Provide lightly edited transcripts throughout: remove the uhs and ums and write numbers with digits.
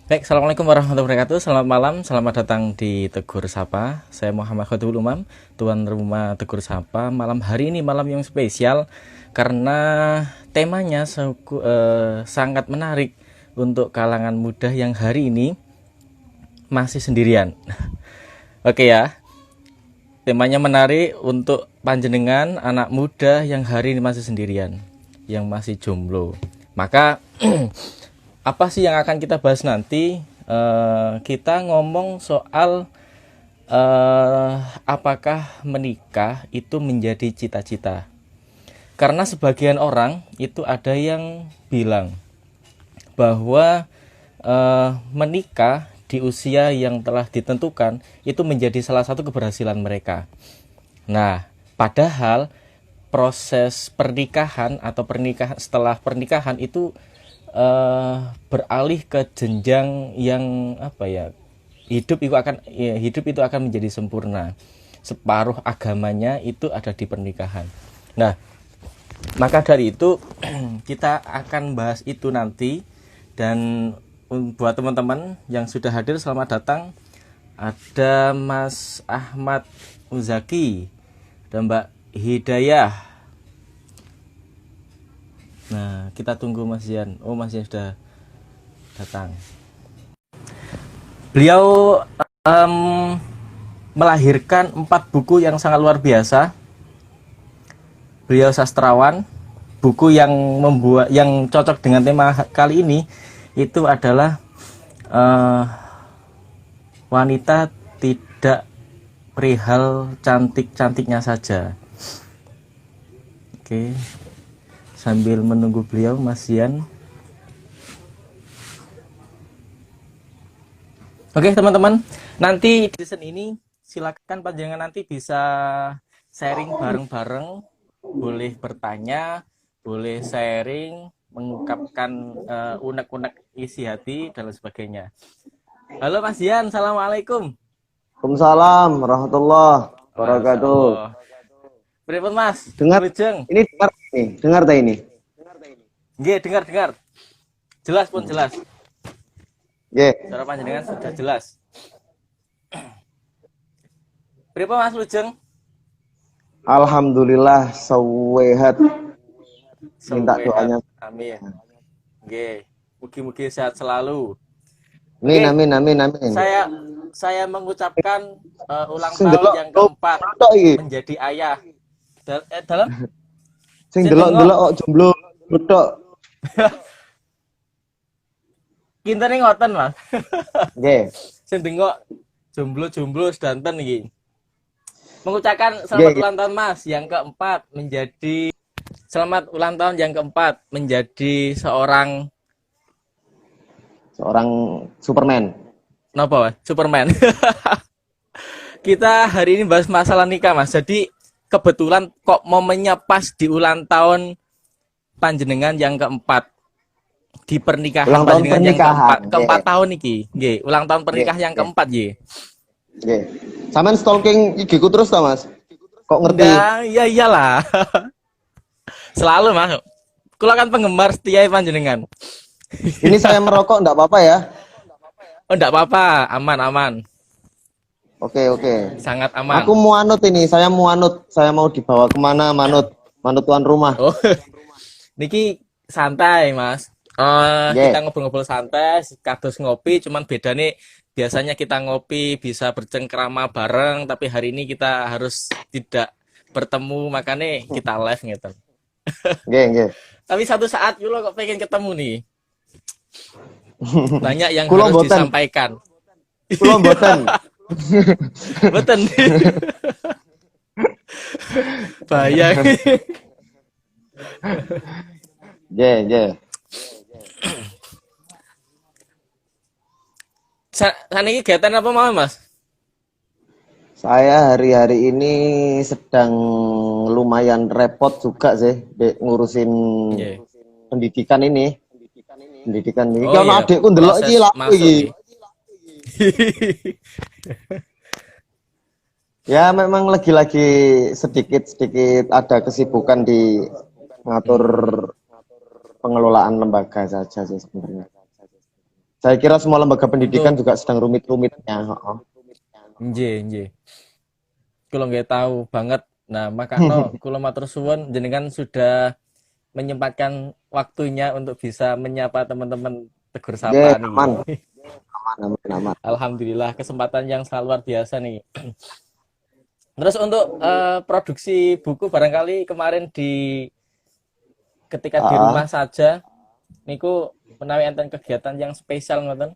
Baik, Assalamualaikum warahmatullahi wabarakatuh. Selamat malam, selamat datang di Tegur Sapa. Saya Muhammad Khairul Umam, tuan rumah Tegur Sapa. Malam hari ini malam yang spesial karena temanya sangat menarik untuk kalangan muda yang hari ini masih sendirian. Oke ya, temanya menarik untuk panjenengan anak muda yang hari ini masih sendirian, yang masih jomblo. Maka apa sih yang akan kita bahas nanti? Kita ngomong soal apakah menikah itu menjadi cita-cita. Karena sebagian orang itu ada yang bilang bahwa menikah di usia yang telah ditentukan itu menjadi salah satu keberhasilan mereka. Nah, padahal proses pernikahan atau pernikahan setelah pernikahan itu beralih ke jenjang yang apa ya, hidup itu akan menjadi sempurna. Separuh agamanya itu ada di pernikahan. Nah, maka dari itu kita akan bahas itu nanti. Dan buat teman-teman yang sudah hadir, selamat datang. Ada Mas Ahmad Muzaki dan Mbak Hidayah. Nah, kita tunggu Mas Yan. Oh, Mas Yan sudah datang. Beliau em, melahirkan 4 buku yang sangat luar biasa. Beliau sastrawan. Buku yang cocok dengan tema kali ini itu adalah wanita tidak perihal cantik-cantiknya saja. Oke, sambil menunggu beliau, Mas Yan. Oke teman-teman, nanti di season ini silakan panjangan nanti bisa sharing bareng-bareng, boleh bertanya, boleh sharing, mengungkapkan unek-unek isi hati dan lain sebagainya. Halo Mas Yan, assalamualaikum. Waalaikumsalam warahmatullahi Masya wabarakatuh. Allah. Berapa Mas? Dengar Wilujeng. ini dengar tak ini? Nggih, dengar. Jelas pun jelas. Nggih. Suara panjenengan sudah jelas. Berapa Mas Wilujeng? Alhamdulillah sehat. Minta Sehat. doanya. Amin. Nggih. Mugi-mugi sehat selalu. Amin Oke, amin amin amin. saya mengucapkan ulang Sing tahun delok yang keempat tok iki. menjadi ayah. Dalam Sing saya tengok delok-delok kok jomblo tok. kintene ngoten Mas. Nggih. Saya tengok jomblo-jomblo sedanten iki. Mengucapkan Nggih, selamat nggih. ulang tahun Mas yang keempat menjadi selamat ulang tahun yang keempat menjadi seorang Seorang Superman. nopo Superman. Kita hari ini bahas masalah nikah Mas. Jadi kebetulan kok momennya pas di ulang tahun panjenengan yang keempat, di pernikahan Ulang tahun panjenengan yang pernikahan. keempat Nggih. tahun iki nggih, ulang tahun Nggih, pernikahan yang nggih. keempat nggih. Nggih. Sampeyan stalking IG-ku terus ta, Mas? Kok ngerti? Ndak, iya iyalah. Selalu Mas, kula kan penggemar setia panjenengan. Ini saya merokok enggak apa-apa ya? Oh ndak apa-apa, aman, Oke, oke. sangat Aku aman. mau anut ini, saya mau anut. Saya mau dibawa kemana manut? Manut tuan rumah. Oh, niki santai Mas. Nggih. Kita ngobrol-ngobrol santai, kados ngopi, cuman beda nih, biasanya kita ngopi bisa bercengkrama bareng, tapi hari ini kita harus tidak bertemu, makanya kita live gitu. Nggih, nggih. Tapi satu saat Yulo kok pengen ketemu nih. Banyak yang Kula harus mboten, disampaikan. kula mboten. Betul. Bahaya. Nggih, nggih. Saniki kegiatan apa mau Mas? Saya hari-hari ini sedang lumayan repot juga sih ngurusin Nggih. pendidikan ini. Pendidikan ini. Iki Oh ana iya, adikku ndelok iki proses lha masuk iki. nggih. Ya memang lagi-lagi sedikit-sedikit ada kesibukan di ngatur Hmm. pengelolaan lembaga saja sih sebenarnya. Saya kira semua lembaga pendidikan juga sedang rumit-rumitnya. Heeh. Nggih. Kula nggih tahu banget. Nah, makanya kula matur suwun jenengan sudah menyempatkan waktunya untuk bisa menyapa teman-teman Tegur Oke, Sapa aman, nih. aman. Alhamdulillah kesempatan yang sangat luar biasa nih. Terus untuk produksi buku barangkali kemarin ketika di Ah, rumah saja niku menawi enten kegiatan yang spesial ngoten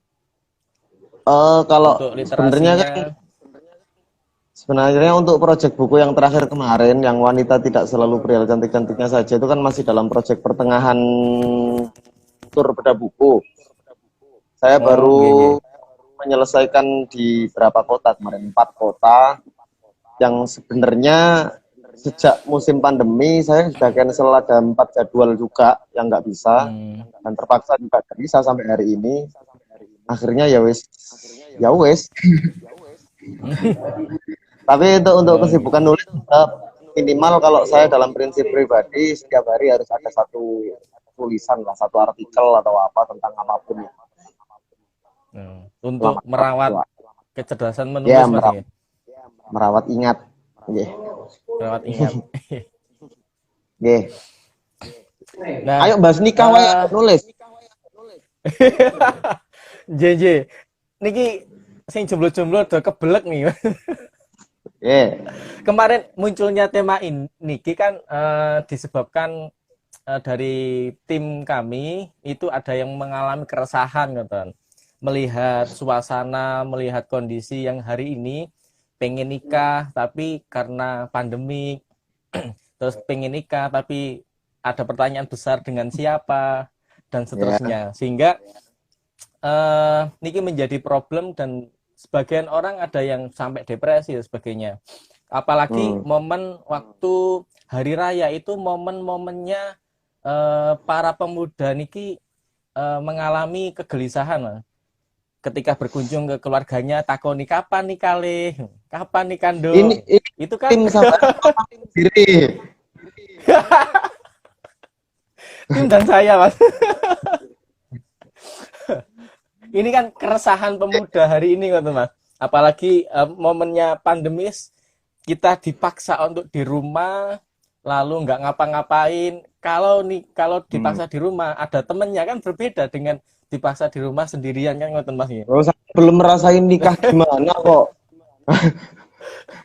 kalau untuk sebenarnya kan literasinya. sebenarnya untuk proyek buku yang terakhir kemarin, yang wanita tidak selalu pria cantik-cantiknya saja, itu kan masih dalam proyek pertengahan tur bedah buku. Saya Oh, nggih. baru menyelesaikan di berapa kota kemarin, 4 kota, yang sebenarnya sejak musim pandemi saya sudah cancel ada 4 jadwal juga yang nggak bisa, Hmm. dan terpaksa juga nggak bisa sampai hari ini. Akhirnya ya wes. Tapi untuk Oh, nggih. kesibukan nulis minimal kalau saya dalam prinsip pribadi setiap hari harus ada satu tulisan lah, satu artikel atau apa tentang apapun ya. Untuk Selamat merawat tua. kecerdasan Ya, menulis Mas ya. merawat ingat. Nggih. Merawat ingat. Nggih. Nah, Ayo bahas nikah wae eh nulis. JJ niki sing jomblo-jomblo udah kebelek nih. Nggih. Kemarin munculnya tema ini kan disebabkan dari tim kami itu ada yang mengalami keresahan gitu. Melihat suasana, melihat kondisi yang hari ini pengen nikah tapi karena pandemi terus pengen nikah tapi ada pertanyaan besar dengan siapa dan Ya. seterusnya sehingga niki menjadi problem dan sebagian orang ada yang sampai depresi dan sebagainya. Apalagi Hmm. momen waktu hari raya itu momen-momennya para pemuda niki mengalami kegelisahan lah. Ketika berkunjung ke keluarganya takoni kapan nih kapan nih Ini, kandung ini itu kan tim sahabat sendiri. tim dan saya mas ini kan keresahan pemuda hari ini kan mas apalagi momennya pandemis kita dipaksa untuk di rumah lalu nggak ngapa-ngapain kalau Hmm. dipaksa di rumah ada temennya kan berbeda dengan dipaksa di rumah sendirian kan ngoten mas ya. Oh, saya belum merasain nikah gimana kok.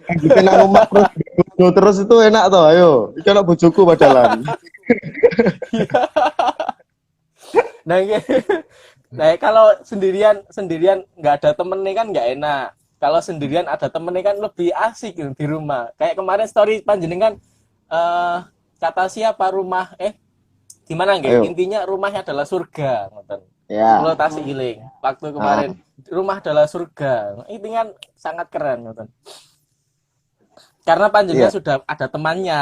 Bikin nang omah terus bojo terus itu enak toh, ayo. Iki ana bojoku padalan. Nah, nah kalau sendirian nggak ada temennya kan nggak enak. Kalau sendirian ada temennya kan lebih asik gitu, di rumah. Kayak kemarin story panjenengan eh kata siapa rumah gimana nggih? Ayo. Intinya rumahnya adalah surga, ngoten. Kulo Ya. tasik iling. Waktu Ah, kemarin rumah adalah surga. Itu kan sangat keren, ngoten. Karena panjenengan iya. sudah ada temannya.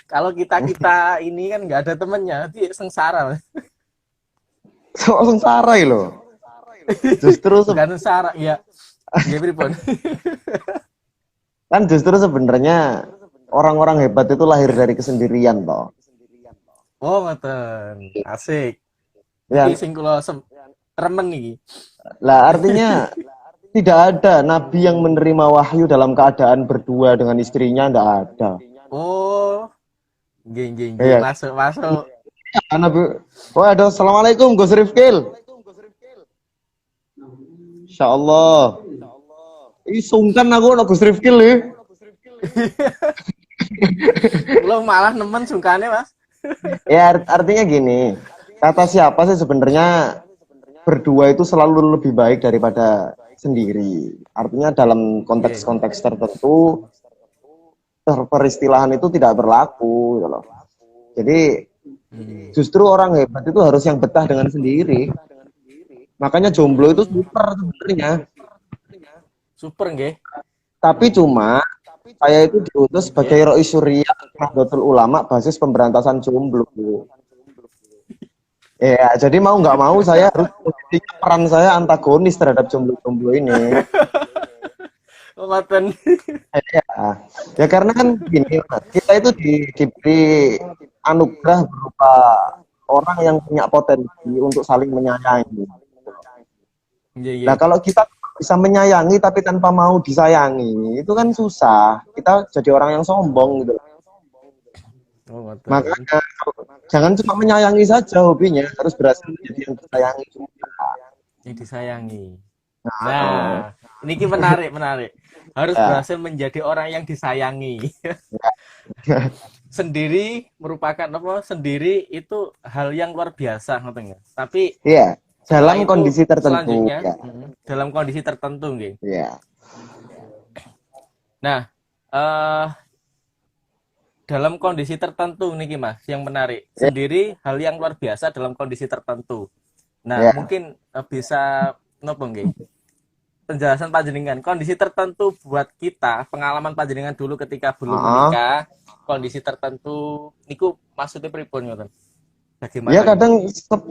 Kalau kita ini kan nggak ada temannya, nanti sengsara. Sok sengsara iki lho. Justru Nggak sengsara, ya. Nggih pripun? kan justru sebenarnya orang-orang hebat itu lahir dari kesendirian toh. Oh, ngoten. Asik. Niki Ya, sing kula remen niki. lah artinya tidak ada nabi yang menerima wahyu dalam keadaan berdua dengan istrinya, enggak ada. Oh, nggih. Iya. Masuk. Nabi, oh ada assalamualaikum Gus Rifkil. Insya Allah. Ih sungkan aku no Gus Rifkil ya. Kula malah nemen sungkane, Mas. Ya artinya gini, kata siapa sih sebenarnya berdua itu selalu lebih baik daripada sendiri. Artinya dalam Nggih. konteks-konteks tertentu peristilahan itu tidak berlaku gitu loh. Jadi justru orang hebat itu harus yang betah dengan sendiri. Makanya jomblo itu super sebenarnya. Super nggih. Tapi cuma saya itu diutus Nggih. sebagai Roi Surya Nahdlatul Ulama basis pemberantasan jomblo. Ya, jadi mau nggak mau saya harus membuktikan peran saya antagonis terhadap jomblo-jomblo ini. Ngoten. Ya, ya karena kan gini, Mas, kita itu diberi anugerah berupa orang yang punya potensi untuk saling menyayangi. Iya, iya. Nah, kalau kita bisa menyayangi tapi tanpa mau disayangi, itu kan susah. Kita jadi orang yang sombong gitu. Oh, ngoten. Makanya jangan cuma menyayangi saja hobinya, harus berhasil menjadi yang disayangi juga. Yang disayangi. Nah, Nah, ini ki menarik, menarik. Harus ya, berhasil menjadi orang yang disayangi. ya. Sendiri merupakan apa? Sendiri itu hal yang luar biasa, ngoten ya. Tapi Iya, setelah dalam itu kondisi tertentu, selanjutnya ya, dalam kondisi tertentu nggih. ya, Nah, eh dalam kondisi tertentu nih Mas, yang menarik. ya, Sendiri hal yang luar biasa dalam kondisi tertentu. Nah, ya. mungkin bisa nopo nggih? Penjelasan panjenengan kondisi tertentu buat kita, pengalaman panjenengan dulu ketika belum Ah, menikah, kondisi tertentu niku maksudnya pripun ngoten? ya Bagaimana gitu? kadang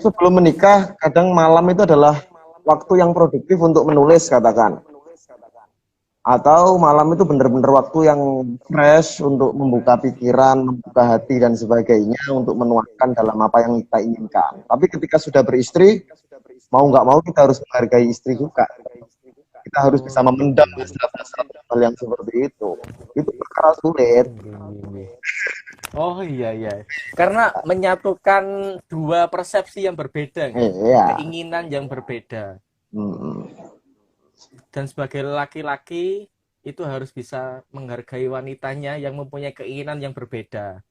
sebelum menikah, kadang malam itu adalah waktu yang produktif untuk menulis katakan. Atau malam itu benar-benar waktu yang fresh untuk membuka pikiran, membuka hati dan sebagainya untuk menuangkan dalam apa yang kita inginkan. Tapi ketika sudah beristri, mau nggak mau kita harus menghargai istri juga. Kita harus bisa Oh, memendam nggih, nggih. hasrat-hasrat hal yang seperti itu. Itu perkara sulit. Nggih, nggih, nggih. Oh iya iya. Karena menyatukan dua persepsi yang berbeda, nggih. Iya. Keinginan yang berbeda. Hmm. Dan sebagai laki-laki itu harus bisa menghargai wanitanya yang mempunyai keinginan yang berbeda.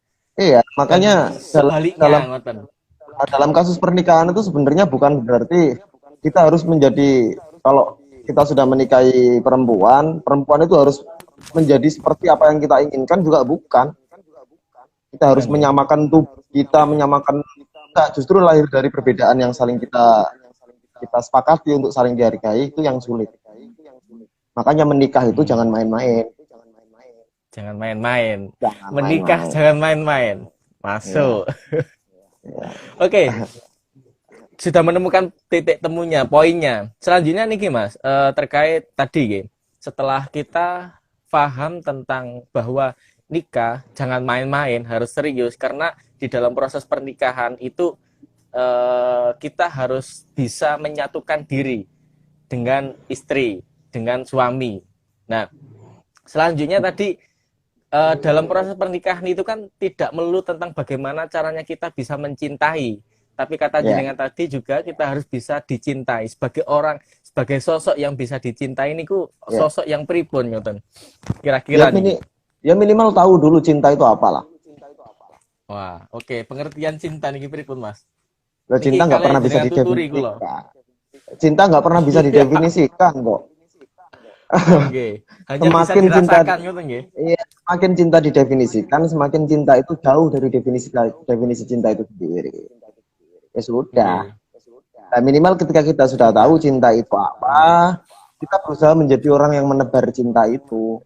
Iya, makanya Dan dalam dalam sebaliknya, ngoten. dalam kasus pernikahan itu sebenarnya bukan berarti kita harus menjadi kalau kita sudah menikahi perempuan, perempuan itu harus menjadi seperti apa yang kita inginkan juga bukan. Kita harus Bukan ya? menyamakan tubuh kita, menyamakan enggak, justru lahir dari perbedaan yang saling kita kita sepakati untuk saling dihargai itu yang sulit. Makanya menikah itu jangan Hmm. main-main, Jangan main-main. jangan Menikah main-main. jangan main-main. Ya, Masuk. ya. Oke, sudah menemukan titik temunya, poinnya. Selanjutnya nih Mas, terkait tadi Ge. Setelah kita paham tentang bahwa nikah jangan main-main, harus serius karena di dalam proses pernikahan itu kita harus bisa menyatukan diri dengan istri, dengan suami. Nah, selanjutnya tadi dalam proses pernikahan itu kan tidak melulu tentang bagaimana caranya kita bisa mencintai, tapi kata Ya. jenengan tadi juga kita harus bisa dicintai sebagai orang, sebagai sosok yang bisa dicintai ini ku Ya. sosok yang pripun ngoten. Ya, Kira-kira nih. ya minimal tahu dulu cinta itu apalah. Wah, oke, pengertian cinta niki pripun, Mas? Nah, cinta Niki nggak pernah kalian bisa jenengan tuturi kula. didefinisikan. Cinta nggak pernah bisa didefinisikan kok. Oh, nggih. Hanya bisa Semakin cinta, dirasakan ngoten nggih. ya, semakin cinta didefinisikan, semakin cinta itu jauh dari definisi cinta itu sendiri. Ya sudah. Nggih. Nah, minimal ketika kita sudah tahu cinta itu apa, kita berusaha menjadi orang yang menebar cinta itu.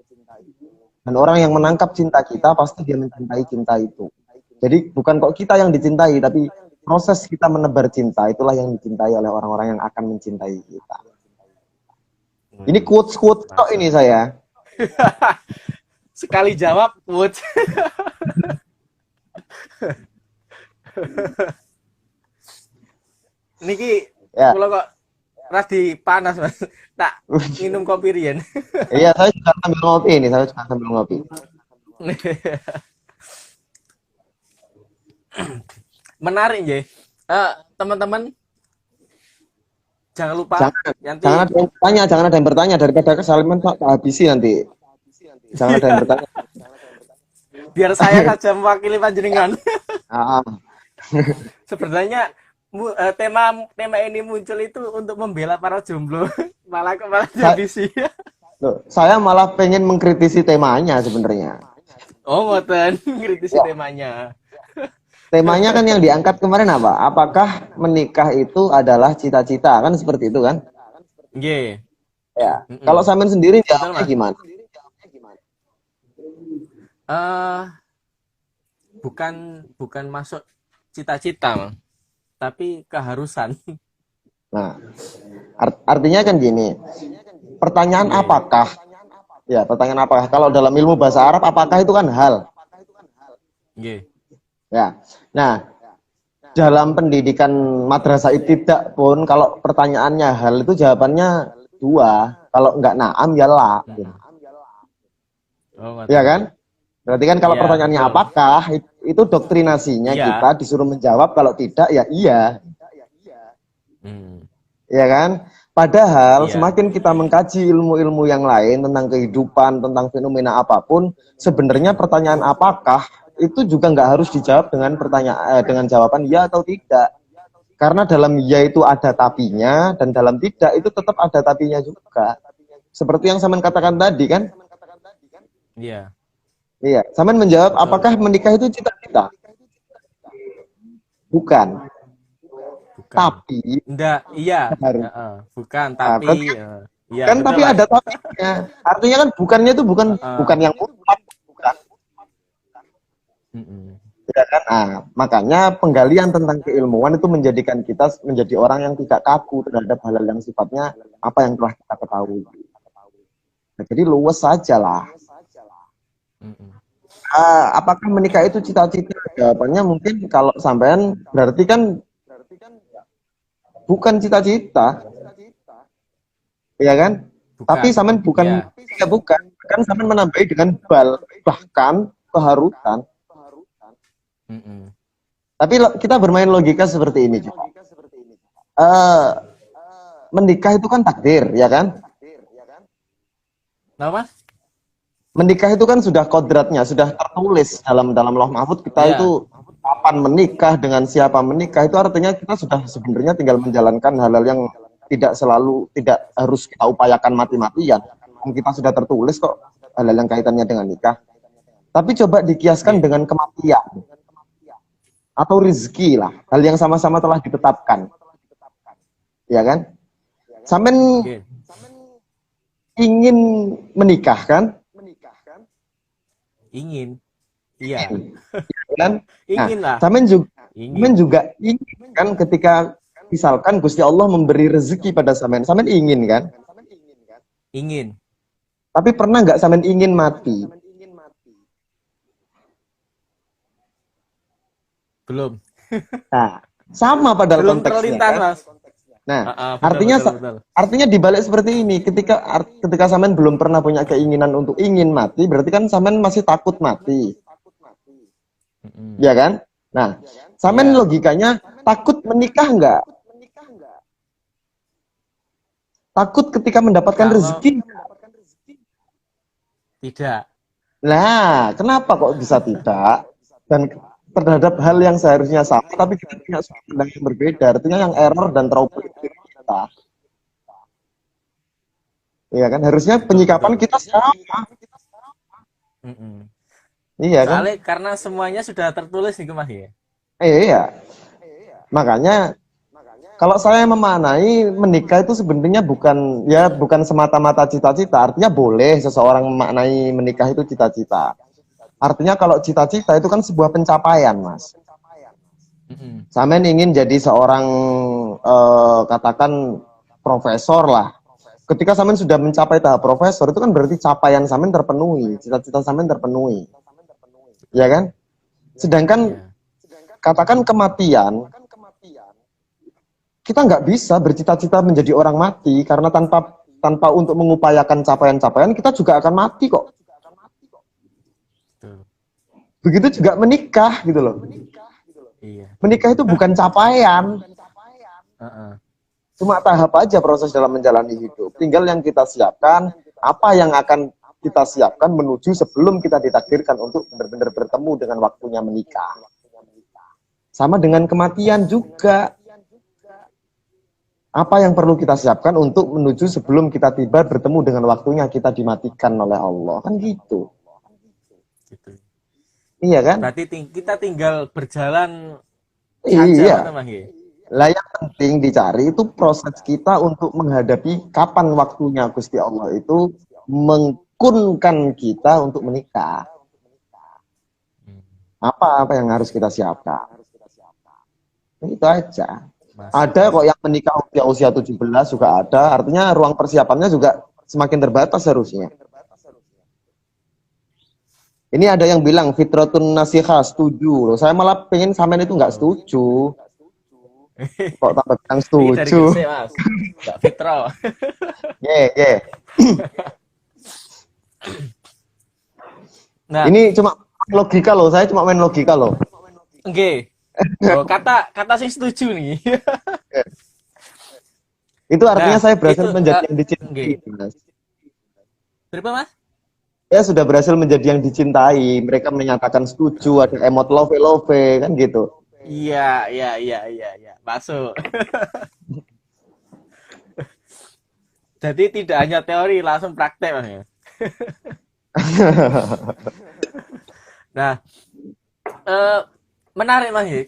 Dan orang yang menangkap cinta kita pasti dia mencintai cinta itu. Jadi bukan kok kita yang dicintai, tapi proses kita menebar cinta itulah yang dicintai oleh orang-orang yang akan mencintai kita. Ini quotes-quotes kok Masuk. ini saya. Sekali jawab, Wood. Niki Ya. kula kok radi panas, Mas. Tak minum kopi riyen. Iya, saya juga sambil ngopi ini, saya juga sambil ngopi. Menarik nggih. Teman-teman jangan lupa Jangan, nanti jangan ada yang bertanya, jangan ada yang bertanya daripada kesalahan tak habisi nanti. Jangan ada yang bertanya. biar saya saja mewakili panjenengan. Ah, Sebenarnya tema tema ini muncul itu untuk membela para jomblo. malah malah saya, dihabisi. saya malah pengen mengkritisi temanya sebenarnya. Oh, ngoten, kritisi Ya, temanya. temanya kan yang diangkat kemarin apa? Apakah menikah itu adalah cita-cita? Kan seperti itu kan? Nggih. Ya. Kalau Mm-mm. Samin sendiri Betul, jawabnya Mas. gimana? eh bukan bukan masuk cita-cita, Mang, tapi keharusan. Nah, artinya kan gini. Pertanyaan Nggih. apakah? Ya, pertanyaan apakah? Kalau dalam ilmu bahasa Arab, apakah itu kan hal? Nggih. Ya. Nah, dalam pendidikan madrasah ibtidak pun kalau pertanyaannya hal itu jawabannya dua. Kalau enggak naam ya la. Oh, Ya betul. kan? Berarti kan kalau Iya, pertanyaannya betul. apakah itu doktrinasinya Iya. kita disuruh menjawab, kalau tidak ya iya. Hmm. Ya kan? Padahal Iya. semakin kita mengkaji ilmu-ilmu yang lain tentang kehidupan, tentang fenomena apapun, sebenarnya pertanyaan apakah itu juga nggak harus dijawab dengan dengan jawaban ya atau tidak. Karena dalam ya itu ada tapinya, dan dalam tidak itu tetap ada tapinya juga. Seperti yang Saman katakan tadi kan? Iya. Iya, Saman menjawab, Betul. apakah menikah itu cita-cita? Bukan. Bukan. Tapi Enggak, iya. harus. Bukan, Nah, tapi berarti iya, kan betul, tapi Mas. ada tapinya. Artinya kan bukannya itu bukan yang mutlak, bukan. Mm-mm. Ya kan? Nah, makanya penggalian tentang keilmuan itu menjadikan kita menjadi orang yang tidak kaku terhadap hal-hal yang sifatnya apa yang telah kita ketahui. Nah, jadi luwes saja lah. Mm-mm. Apakah menikah itu cita-cita? Jawabannya mungkin kalau sampean berarti kan bukan cita-cita, ya kan? Tapi Bukan. sampean bukan, Iya. ya bukan. Kan sampean menambahi dengan bal, bahkan keharusan. Mm-mm. Tapi kita bermain logika seperti ini juga. Menikah itu kan takdir, ya kan? Nah, Mas? Menikah itu kan sudah kodratnya, sudah tertulis dalam Lauh Mahfud kita Iya. itu kapan menikah, dengan siapa menikah, itu artinya kita sudah sebenarnya tinggal menjalankan hal-hal yang tidak harus kita upayakan mati-matian. Kita sudah tertulis kok hal-hal yang kaitannya dengan nikah. Tapi coba dikiaskan Iya. dengan kematian atau rezeki lah, hal yang sama-sama telah ditetapkan, ya kan? Sampean Iya. ingin menikah kan? Ingin. Iya. Kan? Nah, Ingin lah. sampean Ingin. juga ingin kan, ketika misalkan Gusti Allah memberi rezeki pada sampean ingin kan? Ingin. Tapi pernah nggak sampean ingin mati? Belum. Nah, sama padahal Belum konteksnya terlintas, kan? Mas. Nah, Betul, artinya betul. artinya dibalik seperti ini, ketika sampean belum pernah punya keinginan untuk ingin mati, berarti kan sampean masih takut mati, Mm-mm. ya kan? Nah, sampean Iya. logikanya takut menikah nggak? Takut ketika mendapatkan Kalau rezeki? tidak. Nah, kenapa kok bisa tidak? Dan terhadap hal yang seharusnya sama, tapi kita punya sudut pandang yang berbeda. Artinya yang error dan trauma itu kita. Iya kan? Harusnya Betul, penyikapan betul. kita sama. Mm-mm. Iya kan? Soalnya karena semuanya sudah tertulis nih, Mas ya. Iya. Makanya kalau saya memaknai menikah itu sebenarnya bukan semata-mata cita-cita. Artinya boleh seseorang memaknai menikah itu cita-cita. Artinya kalau cita-cita itu kan sebuah pencapaian, Mas. Mm-mm. Sampean ingin jadi seorang katakan profesor lah. Ketika sampean sudah mencapai tahap profesor, itu kan berarti capaian sampean terpenuhi, cita-cita sampean terpenuhi. Ya kan? Sedangkan Iya. katakan kematian, kita nggak bisa bercita-cita menjadi orang mati, karena tanpa untuk mengupayakan capaian-capaian, kita juga akan mati kok. Betul. Begitu juga menikah gitu loh. Iya. Menikah itu bukan capaian, Uh-uh. cuma tahap aja proses dalam menjalani hidup. Tinggal yang kita siapkan, apa yang akan kita siapkan menuju sebelum kita ditakdirkan untuk benar-benar bertemu dengan waktunya menikah. Sama dengan kematian juga. Apa yang perlu kita siapkan untuk menuju sebelum kita tiba bertemu dengan waktunya kita dimatikan oleh Allah. Kan gitu. Gitu. Iya kan? Berarti kita tinggal berjalan Iya. saja, Mas ya. Lah yang penting dicari itu proses kita untuk menghadapi kapan waktunya Gusti Allah itu mengkunkan kita untuk menikah. Apa yang harus kita siapkan? Itu aja. Ada kok yang menikah usia 17 juga ada. Artinya ruang persiapannya juga semakin terbatas harusnya. Ini ada yang bilang fitratun nasihah, setuju. Saya malah pengen sampean itu nggak setuju. Kok tambah bilang Ini dari setuju? Gresik, Mas. Mbak Fitro. Ye, ye. Nah, Ini cuma logika loh, saya cuma main logika loh. oke. Oh, kata kata sing setuju nih. Itu artinya Nah, saya berhasil itu menjadi yang oke. dicintai, Mas. Berapa, Mas? Saya sudah berhasil menjadi yang dicintai. Mereka menyatakan setuju, ada emot love-love, kan gitu. Iya, iya, iya, iya, iya. Masuk. Jadi tidak hanya teori, langsung praktek, Mas. Ya. Nah, eh, menarik, Mas. Ya.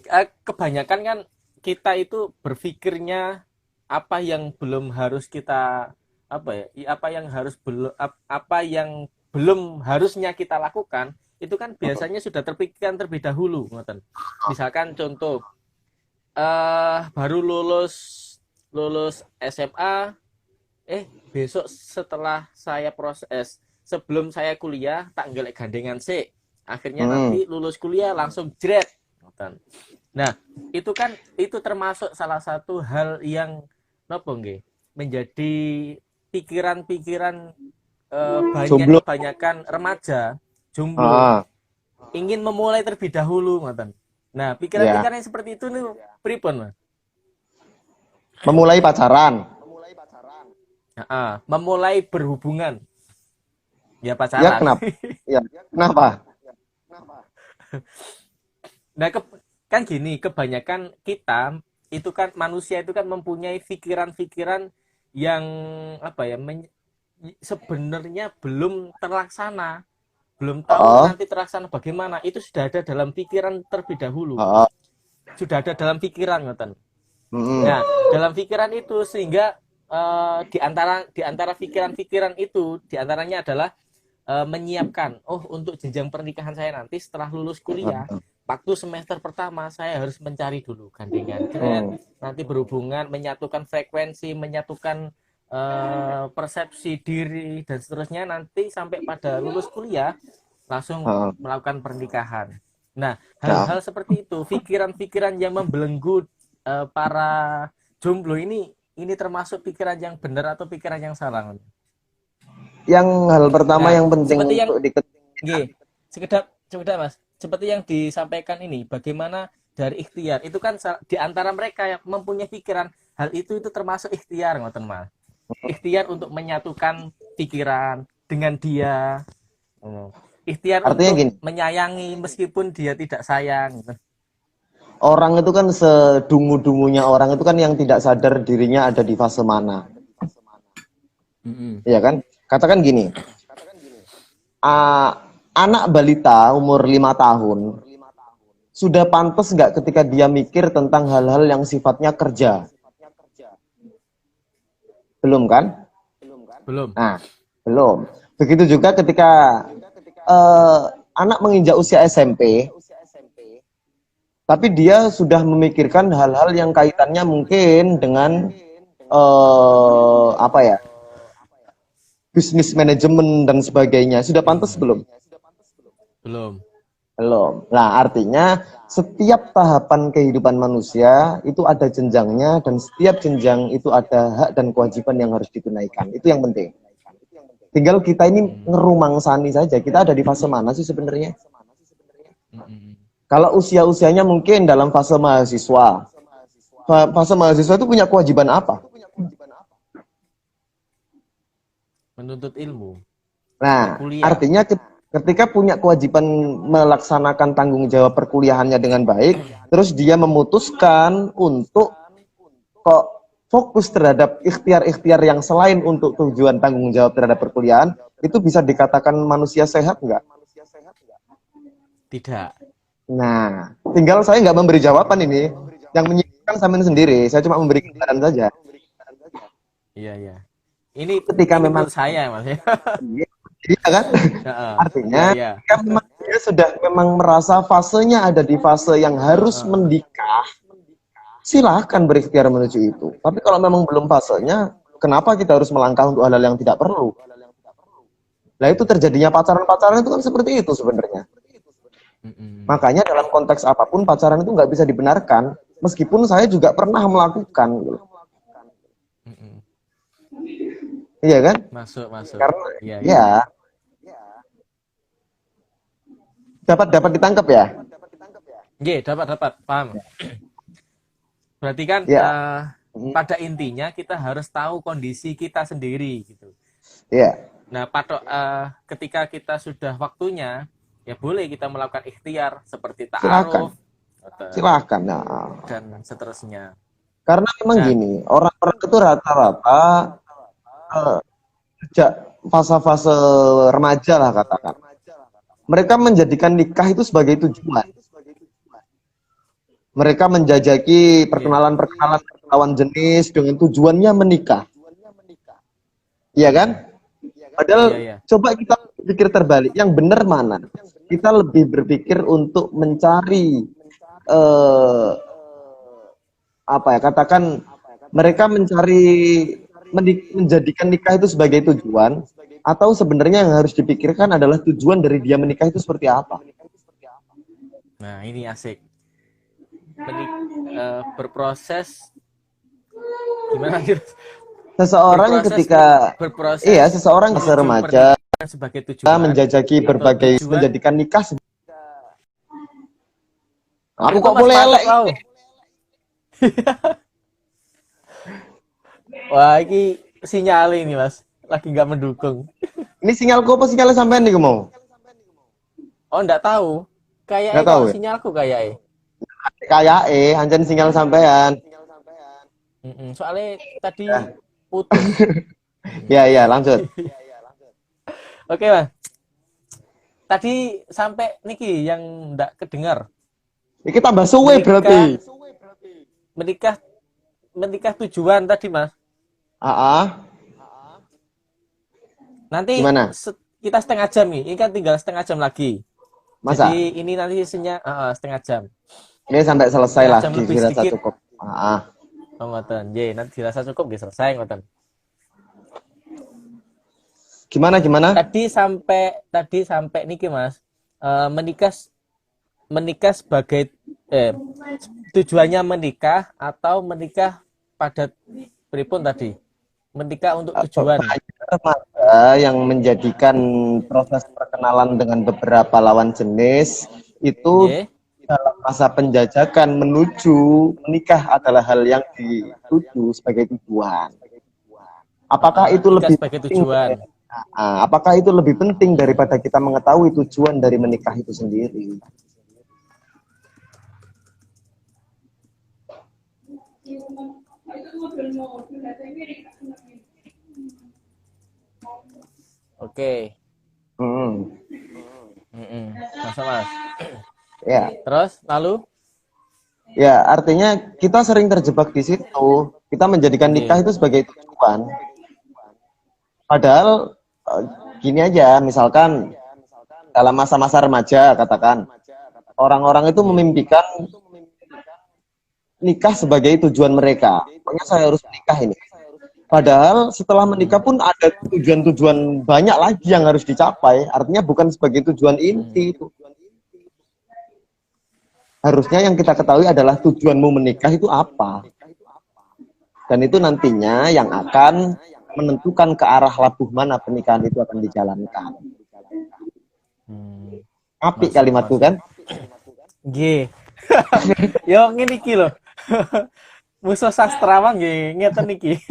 Kebanyakan kan kita itu berpikirnya apa yang belum harus kita apa ya? Apa yang harus belum apa yang belum harusnya kita lakukan itu kan biasanya sudah terpikirkan terlebih dahulu, ngoten. Misalkan contoh baru lulus lulus SMA, besok setelah saya proses sebelum saya kuliah tak golek gandengan sih, akhirnya Hmm. nanti lulus kuliah langsung jret. Nah, itu kan itu termasuk salah satu hal yang nopo nggih menjadi pikiran-pikiran banyak Jomblo. kebanyakan remaja jomblo Ah, ingin memulai terlebih dahulu, ngoten. Nah, ya. pikiran-pikiran yang seperti itu nih pripun, Mas? Memulai pacaran. Memulai berhubungan, ya Ya pacaran. kenapa? Ya, kenapa? Nah, kan gini, kebanyakan kita itu kan manusia itu kan mempunyai pikiran-pikiran yang apa ya, sebenarnya belum terlaksana, belum tahu Oh, nanti terlaksana bagaimana. Itu sudah ada dalam pikiran terlebih dahulu, oh, sudah ada dalam pikiran, ngoten. mm, Nah, dalam pikiran itu sehingga di antara pikiran-pikiran itu diantaranya adalah menyiapkan, untuk jenjang pernikahan saya nanti setelah lulus kuliah. Waktu semester pertama saya harus mencari dulu gandengan, keren, mm, nanti berhubungan, menyatukan frekuensi, menyatukan persepsi diri dan seterusnya, nanti sampai pada lulus kuliah langsung oh, melakukan pernikahan. Nah, ya. hal-hal seperti itu, pikiran-pikiran yang membelenggu para jomblo ini termasuk pikiran yang benar atau pikiran yang salah? Yang hal pertama Nah, yang penting seperti yang untuk G, sekedar sekedar Mas, seperti yang disampaikan ini, bagaimana dari ikhtiar itu kan di antara mereka yang mempunyai pikiran hal itu termasuk ikhtiar, ngoten Mas. Ikhtiar untuk menyatukan pikiran dengan dia. Ikhtiar artinya untuk gini, menyayangi meskipun dia tidak sayang. orang itu kan sedungu-dungunya orang itu kan yang tidak sadar dirinya ada di fase mana. Mm-mm. Ya kan? Katakan gini, anak balita umur 5 tahun sudah pantas nggak ketika dia mikir tentang hal-hal yang sifatnya kerja? Belum kan? Belum. Nah, belum. Begitu juga ketika eh, anak menginjak usia SMP, tapi dia sudah memikirkan hal-hal yang kaitannya mungkin dengan apa ya, bisnis manajemen dan sebagainya. Sudah pantas belum? Belum. Belum. Nah, artinya setiap tahapan kehidupan manusia itu ada jenjangnya dan setiap jenjang itu ada hak dan kewajiban yang harus ditunaikan. Itu yang penting. Tinggal kita ini ngerumangsani saja. Kita ada di fase mana sih sebenarnya? Mm-mm. Kalau usia-usianya mungkin dalam fase mahasiswa. Fase mahasiswa itu punya kewajiban apa? Menuntut ilmu. Nah, Kuliah. artinya ketika punya kewajiban melaksanakan tanggung jawab perkuliahannya dengan baik, terus dia memutuskan untuk kok fokus terhadap ikhtiar-ikhtiar yang selain untuk tujuan tanggung jawab terhadap perkuliahan, itu bisa dikatakan manusia sehat nggak? Tidak. Nah, tinggal saya nggak memberi jawaban ini, yang menyimpulkan sampean sendiri, saya cuma memberi saran saja. Iya, iya. Ini Ketika ini memang menurut saya, Mas. iya kan, Iya, artinya iya. ketika memang dia sudah memang merasa fasenya ada di fase yang harus menikah, silahkan berikhtiar menuju itu. Tapi kalau memang belum fasenya, kenapa kita harus melangkah untuk hal-hal yang tidak perlu? Nah itu terjadinya pacaran-pacaran itu kan seperti itu sebenarnya. Mm-mm. Makanya dalam konteks apapun pacaran itu nggak bisa dibenarkan. Meskipun saya juga pernah melakukan, gitu. Mm-mm. Iya kan? Masuk. Karena Iya. ya dapat ditangkap ya. Nggih, dapat paham. Berarti kan Ya, mm, pada intinya kita harus tahu kondisi kita sendiri gitu. ya, Nah, ketika kita sudah waktunya, ya boleh kita melakukan ikhtiar seperti silakan, ta'aruf silakan. Nah, dan seterusnya. karena memang Nah, gini, orang-orang itu rata-rata eh, sejak fase-fase remaja lah katakan, mereka menjadikan nikah itu sebagai tujuan. Mereka menjajaki nggih. perkenalan-perkenalan lawan jenis dengan tujuannya menikah. Iya kan? Iya, Padahal iya. coba kita pikir terbalik, yang benar mana? Kita lebih berpikir untuk mencari eh, apa ya? Katakan mereka mencari menjadikan nikah itu sebagai tujuan, atau sebenarnya yang harus dipikirkan adalah tujuan dari dia menikah itu seperti apa? Nah, ini asik. Berproses gimana gitu? Seseorang ketika Berproses iya seseorang masa menuju remaja pernikahan sebagai tujuan menjajaki atau berbagai tujuan. menjadikan nikah. Aku Pripun kok Mas boleh Patok elek tahu? ini? Wah, ini sinyal ini Mas, lagi nggak mendukung. Ini sinyalku apa sinyalnya sampean nih mau? Oh, nggak tahu. Kayaknya Nggak tahu kok ya? sinyalku kayaknya. Kayak anjen sinyal sampean. Soalnya tadi Ya, putus. ya, lanjut. Oke, Mas. Tadi sampai niki yang nggak kedengar. Ini tambah suwe Menikah, berarti. menikah, menikah tujuan tadi, Mas. Ah, Nanti gimana? kita setengah jam nih. Ini kan tinggal setengah jam lagi. Masa? Jadi ini nanti isinya setengah jam. Ini sampai selesai Setengah lah, jam lebih dirasa sedikit. cukup. Oh, ngoten. Ye, nanti dirasa cukup nggih selesai ngoten. Gimana? Tadi sampai niki Mas. Menikah menikah sebagai tujuannya menikah atau menikah pada pripun tadi? Menikah untuk tujuan. Banyak remaja yang menjadikan proses perkenalan dengan beberapa lawan jenis itu Nggih. dalam masa penjajakan menuju menikah adalah hal yang dituju sebagai tujuan. Apakah itu Nikah lebih sebagai penting? tujuan. Apakah itu lebih penting daripada kita mengetahui tujuan dari menikah itu sendiri? Oke. Hmm. Masa Mas. Ya, Terus lalu? ya artinya kita sering terjebak di situ. Kita menjadikan nikah Nggih. itu sebagai tujuan. Padahal gini aja, misalkan dalam masa-masa remaja, katakan orang-orang itu Nggih. memimpikan nikah sebagai tujuan mereka. Pokoknya saya harus menikah ini. Padahal setelah menikah pun ada tujuan-tujuan banyak lagi yang harus dicapai. Artinya bukan sebagai tujuan inti itu. Harusnya yang kita ketahui adalah tujuanmu menikah itu apa. Dan itu nantinya yang akan menentukan ke arah labuh mana pernikahan itu akan dijalankan. Apik kalimatku kan? Nggih. Yo ngene iki lho. Musuh sastrawan nggih ngeten iki.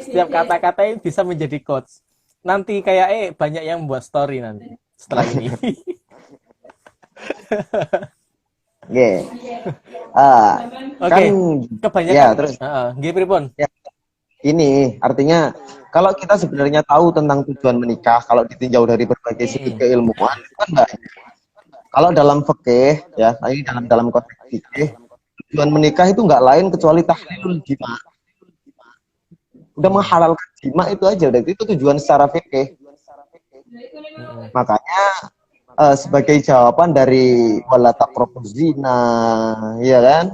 Setiap kata-kata bisa menjadi quotes. Nanti kayak banyak yang membuat story nanti setelah ini. Oke. Oke, Kan kebanyakan. ya terus Nggih pripun? ya, ini artinya kalau kita sebenarnya tahu tentang tujuan menikah, kalau ditinjau dari berbagai segi keilmuan itu kan banyak. Kalau dalam fikih ya, ini dalam konteks fikih, tujuan menikah itu nggak lain kecuali tahlilul jima. Udah menghalalkan jima itu aja, udah itu tujuan secara fikih. Makanya sebagai jawaban dari wala taqrabuz zina, ya kan?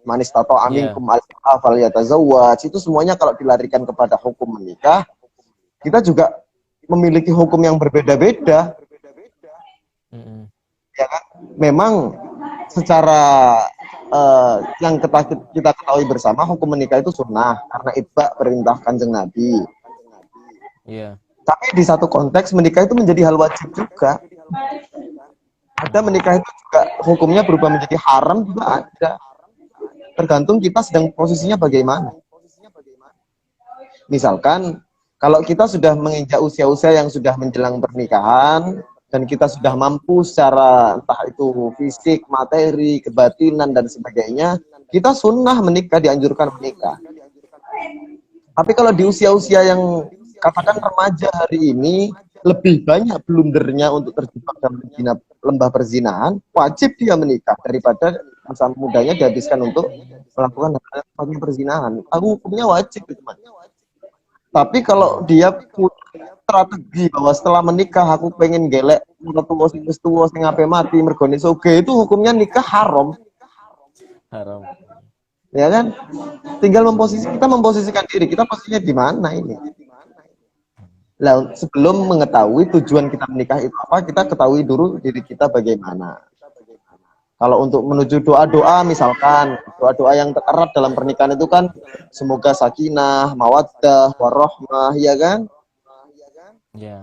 Manis tato aminkum al-afal yatazawwaj, itu semuanya kalau dilarikan kepada hukum menikah, kita juga memiliki hukum yang berbeda-beda. Ya kan? Memang secara yang kita ketahui bersama hukum menikah itu sunnah karena itba perintah Kanjeng Nabi. Iya. Tapi di satu konteks menikah itu menjadi hal wajib juga. Ada menikah itu juga hukumnya berubah menjadi haram juga ada. Tergantung kita sedang posisinya bagaimana. Misalkan kalau kita sudah menginjak usia-usia yang sudah menjelang pernikahan dan kita sudah mampu secara entah itu fisik, materi, kebatinan dan sebagainya, kita sunnah menikah, dianjurkan menikah. Tapi kalau di usia-usia yang katakan remaja hari ini lebih banyak blundernya untuk terjebak dalam lembah perzinahan, wajib dia menikah daripada masa mudanya dihabiskan untuk melakukan hal perzinahan. Aku hukumnya wajib itu, Mas. Tapi kalau dia punya strategi bahwa setelah menikah aku pengen gelek mertua sing wis tuwa sing ape mati mergone soge, itu hukumnya nikah haram. Haram. Ya kan? Tinggal kita memposisikan diri, kita posisinya di mana ini. Lah, sebelum mengetahui tujuan kita menikah itu apa, kita ketahui dulu diri kita bagaimana. Kalau untuk menuju doa-doa, misalkan doa-doa yang erat dalam pernikahan itu kan semoga sakinah, mawaddah, warahmah, ya kan? Ya.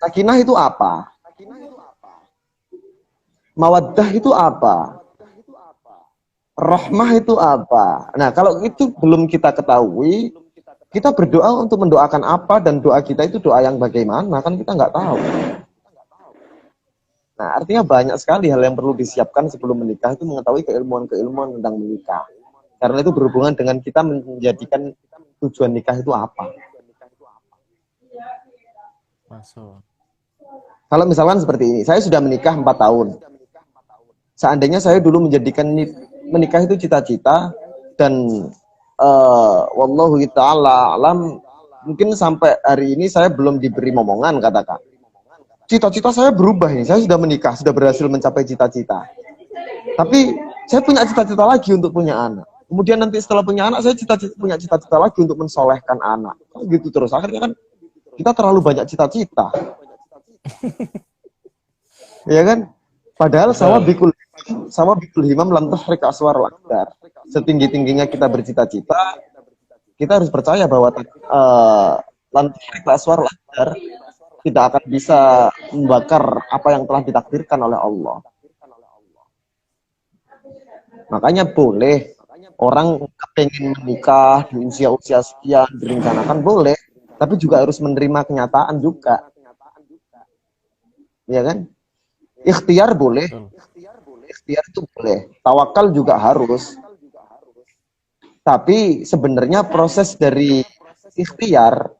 Sakinah itu apa? Mawaddah itu apa? Rahmah itu apa? Nah, kalau itu belum kita ketahui, kita berdoa untuk mendoakan apa dan doa kita itu doa yang bagaimana, kan kita nggak tahu. Nah, artinya banyak sekali hal yang perlu disiapkan sebelum menikah itu mengetahui keilmuan-keilmuan tentang menikah. Karena itu berhubungan dengan kita menjadikan tujuan nikah itu apa. Masuk. Kalau misalkan seperti ini, saya sudah menikah 4 tahun. Seandainya saya dulu menjadikan menikah itu cita-cita dan wallahu ta'ala alam, mungkin sampai hari ini saya belum diberi momongan katakan. Cita-cita saya berubah ini, saya sudah menikah, sudah berhasil mencapai cita-cita. Tapi saya punya cita-cita lagi untuk punya anak. Kemudian nanti setelah punya anak, saya punya cita-cita lagi untuk mensolehkan anak. Gitu terus. Akhirnya kan kita terlalu banyak cita-cita. Ya kan? Padahal sama bikul himam lam tahrik aswar lakdar. Setinggi-tingginya kita bercita-cita, kita harus percaya bahwa lam tahrik aswar lakdar tidak akan bisa membakar apa yang telah ditakdirkan oleh Allah. Makanya boleh orang kepengen menikah di usia-usia sekian, direncanakan boleh, tapi juga harus menerima kenyataan juga. Ya kan? Ikhtiar boleh. Ikhtiar itu boleh. Tawakal juga harus. Tapi sebenarnya proses dari ikhtiar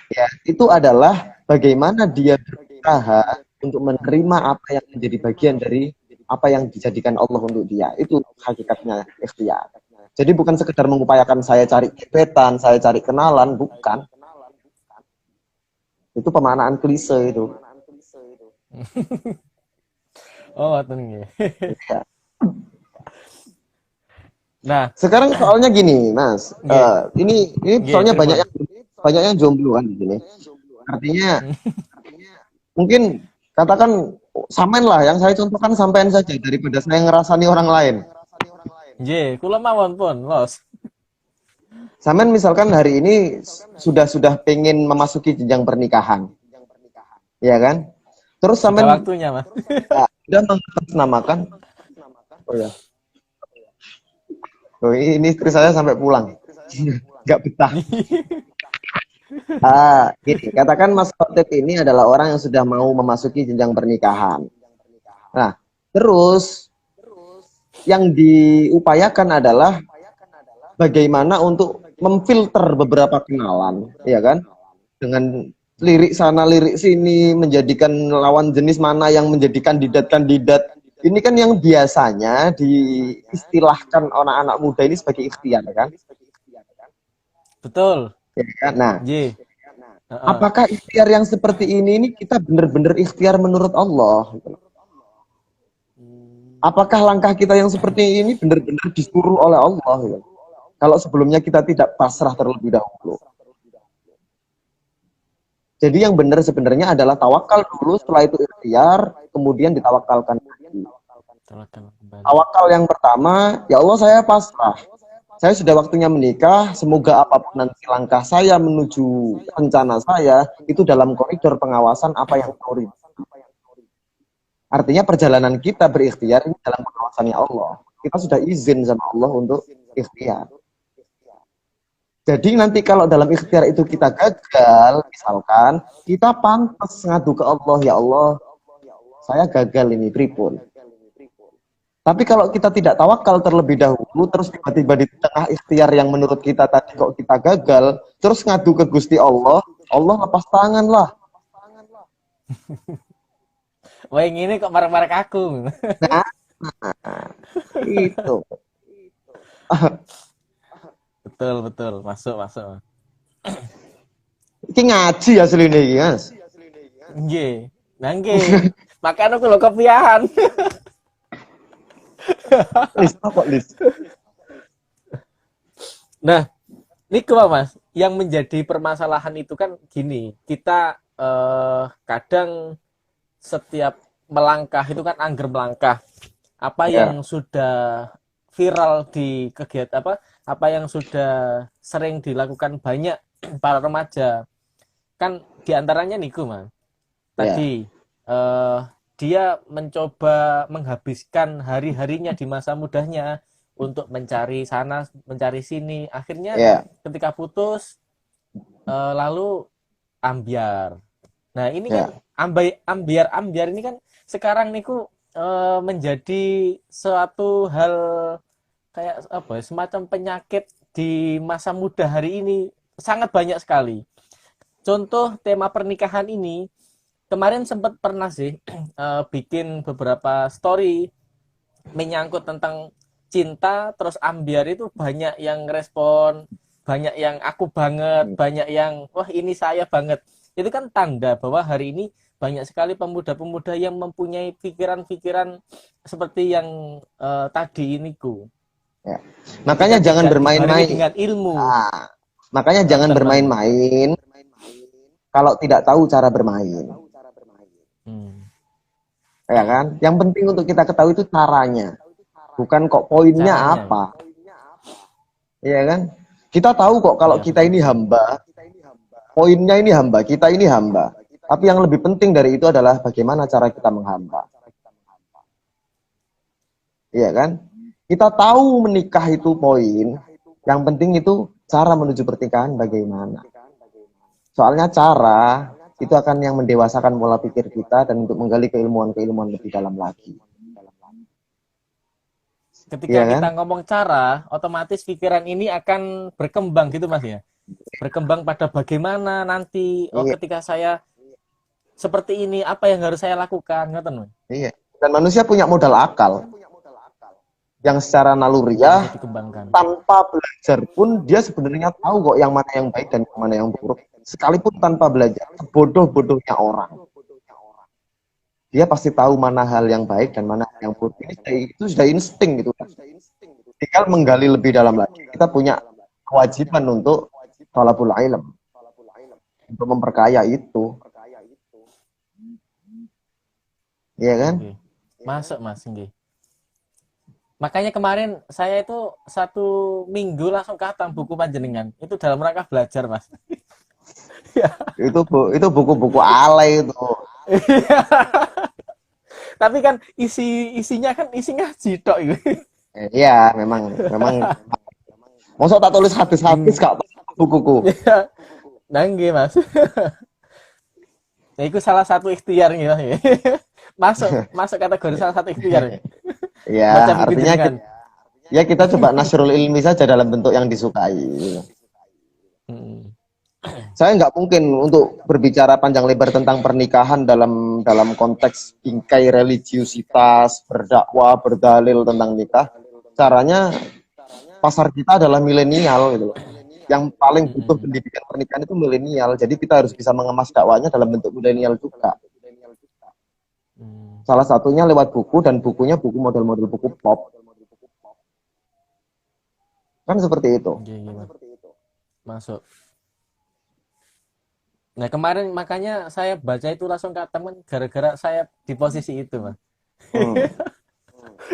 ya itu adalah bagaimana dia berusaha untuk menerima apa yang menjadi bagian dari apa yang dijadikan Allah untuk dia. Itu hakikatnya ikhtiar. Jadi bukan sekedar mengupayakan saya cari gebetan, saya cari kenalan, bukan. Itu pemaknaan klise itu. Oh, tenang Ya. Nah, sekarang soalnya gini, Mas. Ini soalnya banyak yang jombloan di sini. Artinya mungkin katakan sampean lah yang saya contohkan sampean saja daripada saya ngerasani orang lain. kula mawon pun, Los. Sampean misalkan hari ini sudah pengen memasuki jenjang pernikahan. Ya kan? Terus sampean waktunya, Mas. sudah mengatasnamakan. Oh ya. Oh, ini istri saya sampai pulang. Nggak betah. Gini, katakan Mas Khotib ini adalah orang yang sudah mau memasuki jenjang pernikahan. Nah, terus yang diupayakan adalah bagaimana untuk memfilter beberapa kenalan, ya kan? Dengan lirik sana, lirik sini, menjadikan lawan jenis mana yang menjadi kandidat-kandidat. Ini kan yang biasanya diistilahkan anak-anak muda ini sebagai ikhtiar, kan? Betul. Ya kan? Nah, apakah ikhtiar yang seperti ini kita benar-benar ikhtiar menurut Allah? Apakah langkah kita yang seperti ini benar-benar disuruh oleh Allah? Kalau sebelumnya kita tidak pasrah terlebih dahulu. Jadi yang benar sebenarnya adalah tawakal dulu, setelah itu ikhtiar, kemudian ditawakalkan lagi. Tawakal kembali. Tawakal yang pertama, ya Allah saya pasrah. Saya sudah waktunya menikah, semoga apapun nanti langkah saya menuju rencana saya, itu dalam koridor pengawasan apa yang kau ridho. Artinya perjalanan kita berikhtiar ini dalam pengawasannya Allah. Kita sudah izin sama Allah untuk ikhtiar. Jadi nanti kalau dalam ikhtiar itu kita gagal, misalkan, kita pantas ngadu ke Allah, ya Allah, saya gagal ini, pripun. Tapi kalau kita tidak tawakal terlebih dahulu, terus tiba-tiba di tengah ikhtiar yang menurut kita tadi kok kita gagal, terus ngadu ke Gusti Allah, Allah lepas tangan lah. Wah, yang ini kok marah-marah aku. Nah, itu. Betul, betul. Masuk, masuk. Ini ngaji asli ini, Mas. Nggih. Nah, nggih. Makanya aku lho kepiahan. Lis, kok Lis? Nah, niku Mas, yang menjadi permasalahan itu kan gini, kita kadang setiap melangkah itu kan angger melangkah. Apa Ya, yang sudah viral di kegiatan apa yang sudah sering dilakukan banyak para remaja kan diantaranya niku Mas. ya, Tadi eh, dia mencoba menghabiskan hari-harinya di masa mudanya untuk mencari sana, mencari sini. Akhirnya ya, ketika putus lalu ambiar. Nah, ini kan ya. ambiar ini kan sekarang niku menjadi suatu hal kayak apa ya, semacam penyakit di masa muda hari ini sangat banyak sekali. Contoh tema pernikahan ini kemarin sempat pernah sih bikin beberapa story menyangkut tentang cinta terus ambiar itu banyak yang respon, banyak yang aku banget, banyak yang wah ini saya banget. Itu kan tanda bahwa hari ini banyak sekali pemuda-pemuda yang mempunyai pikiran-pikiran seperti yang tadi ini ku. Ya. Ketika Makanya jangan tidak dibarengi bermain-main. dengan ilmu. Ah, makanya jangan Nonton Mas. bermain-main kalau tidak tahu cara bermain. Hmm. Ya kan? Yang penting untuk kita ketahui itu caranya. Bukan kok poinnya Caranya. apa. Iya kan? Kita tahu kok kalau Ya kita betul. ini hamba, poinnya ini hamba, kita ini hamba. Tapi yang lebih penting dari itu adalah bagaimana cara kita menghamba. Iya kan? Kita tahu menikah itu poin, yang penting itu cara menuju pernikahan bagaimana. Soalnya cara itu akan yang mendewasakan pola pikir kita dan untuk menggali keilmuan-keilmuan lebih dalam lagi. Ketika Iya kan? kita ngomong cara, otomatis pikiran ini akan berkembang gitu Mas ya. Berkembang pada bagaimana nanti, oh Iya, ketika saya seperti ini, apa yang harus saya lakukan, ngoten Mas. iya. Dan manusia punya modal akal yang secara Yang bisa naluriah dikembangkan. tanpa belajar pun dia sebenarnya tahu kok yang mana yang baik dan yang mana yang buruk. Sekalipun tanpa belajar, bodoh-bodohnya orang, dia pasti tahu mana hal yang baik dan mana hal yang buruk. Itu sudah insting gitu. Tinggal menggali lebih dalam lagi. Kita punya kewajiban untuk talabul ilm, untuk memperkaya itu. Iya kan? Oke. Masuk Mas, nggih. Makanya kemarin saya itu 1 minggu langsung khatam buku panjenengan. Itu dalam rangka belajar, Mas. Itu buku-buku alay itu. Tapi kan isinya kan isi ngaji tok itu. Iya, memang masa tak tulis hadis-hadis kak bukuku. Nah, nggih, Mas. Nah, itu salah satu ikhtiar gitu. Masuk masuk kategori salah satu ikhtiar. Baca Ya, buku artinya jenengan. kita coba nasrul ilmi saja dalam bentuk yang disukai. Hmm. Saya nggak mungkin untuk berbicara panjang lebar tentang pernikahan dalam konteks bingkai religiusitas, berdakwah, berdalil tentang nikah. Caranya pasar kita adalah milenial gitu loh. Yang paling butuh pendidikan pernikahan itu milenial. Jadi kita harus bisa mengemas dakwahnya dalam bentuk milenial juga. Salah satunya lewat buku dan bukunya buku model-model buku pop. Kan seperti itu. Masuk. Nah, kemarin makanya saya baca itu langsung katakan gara-gara saya di posisi itu, Mas.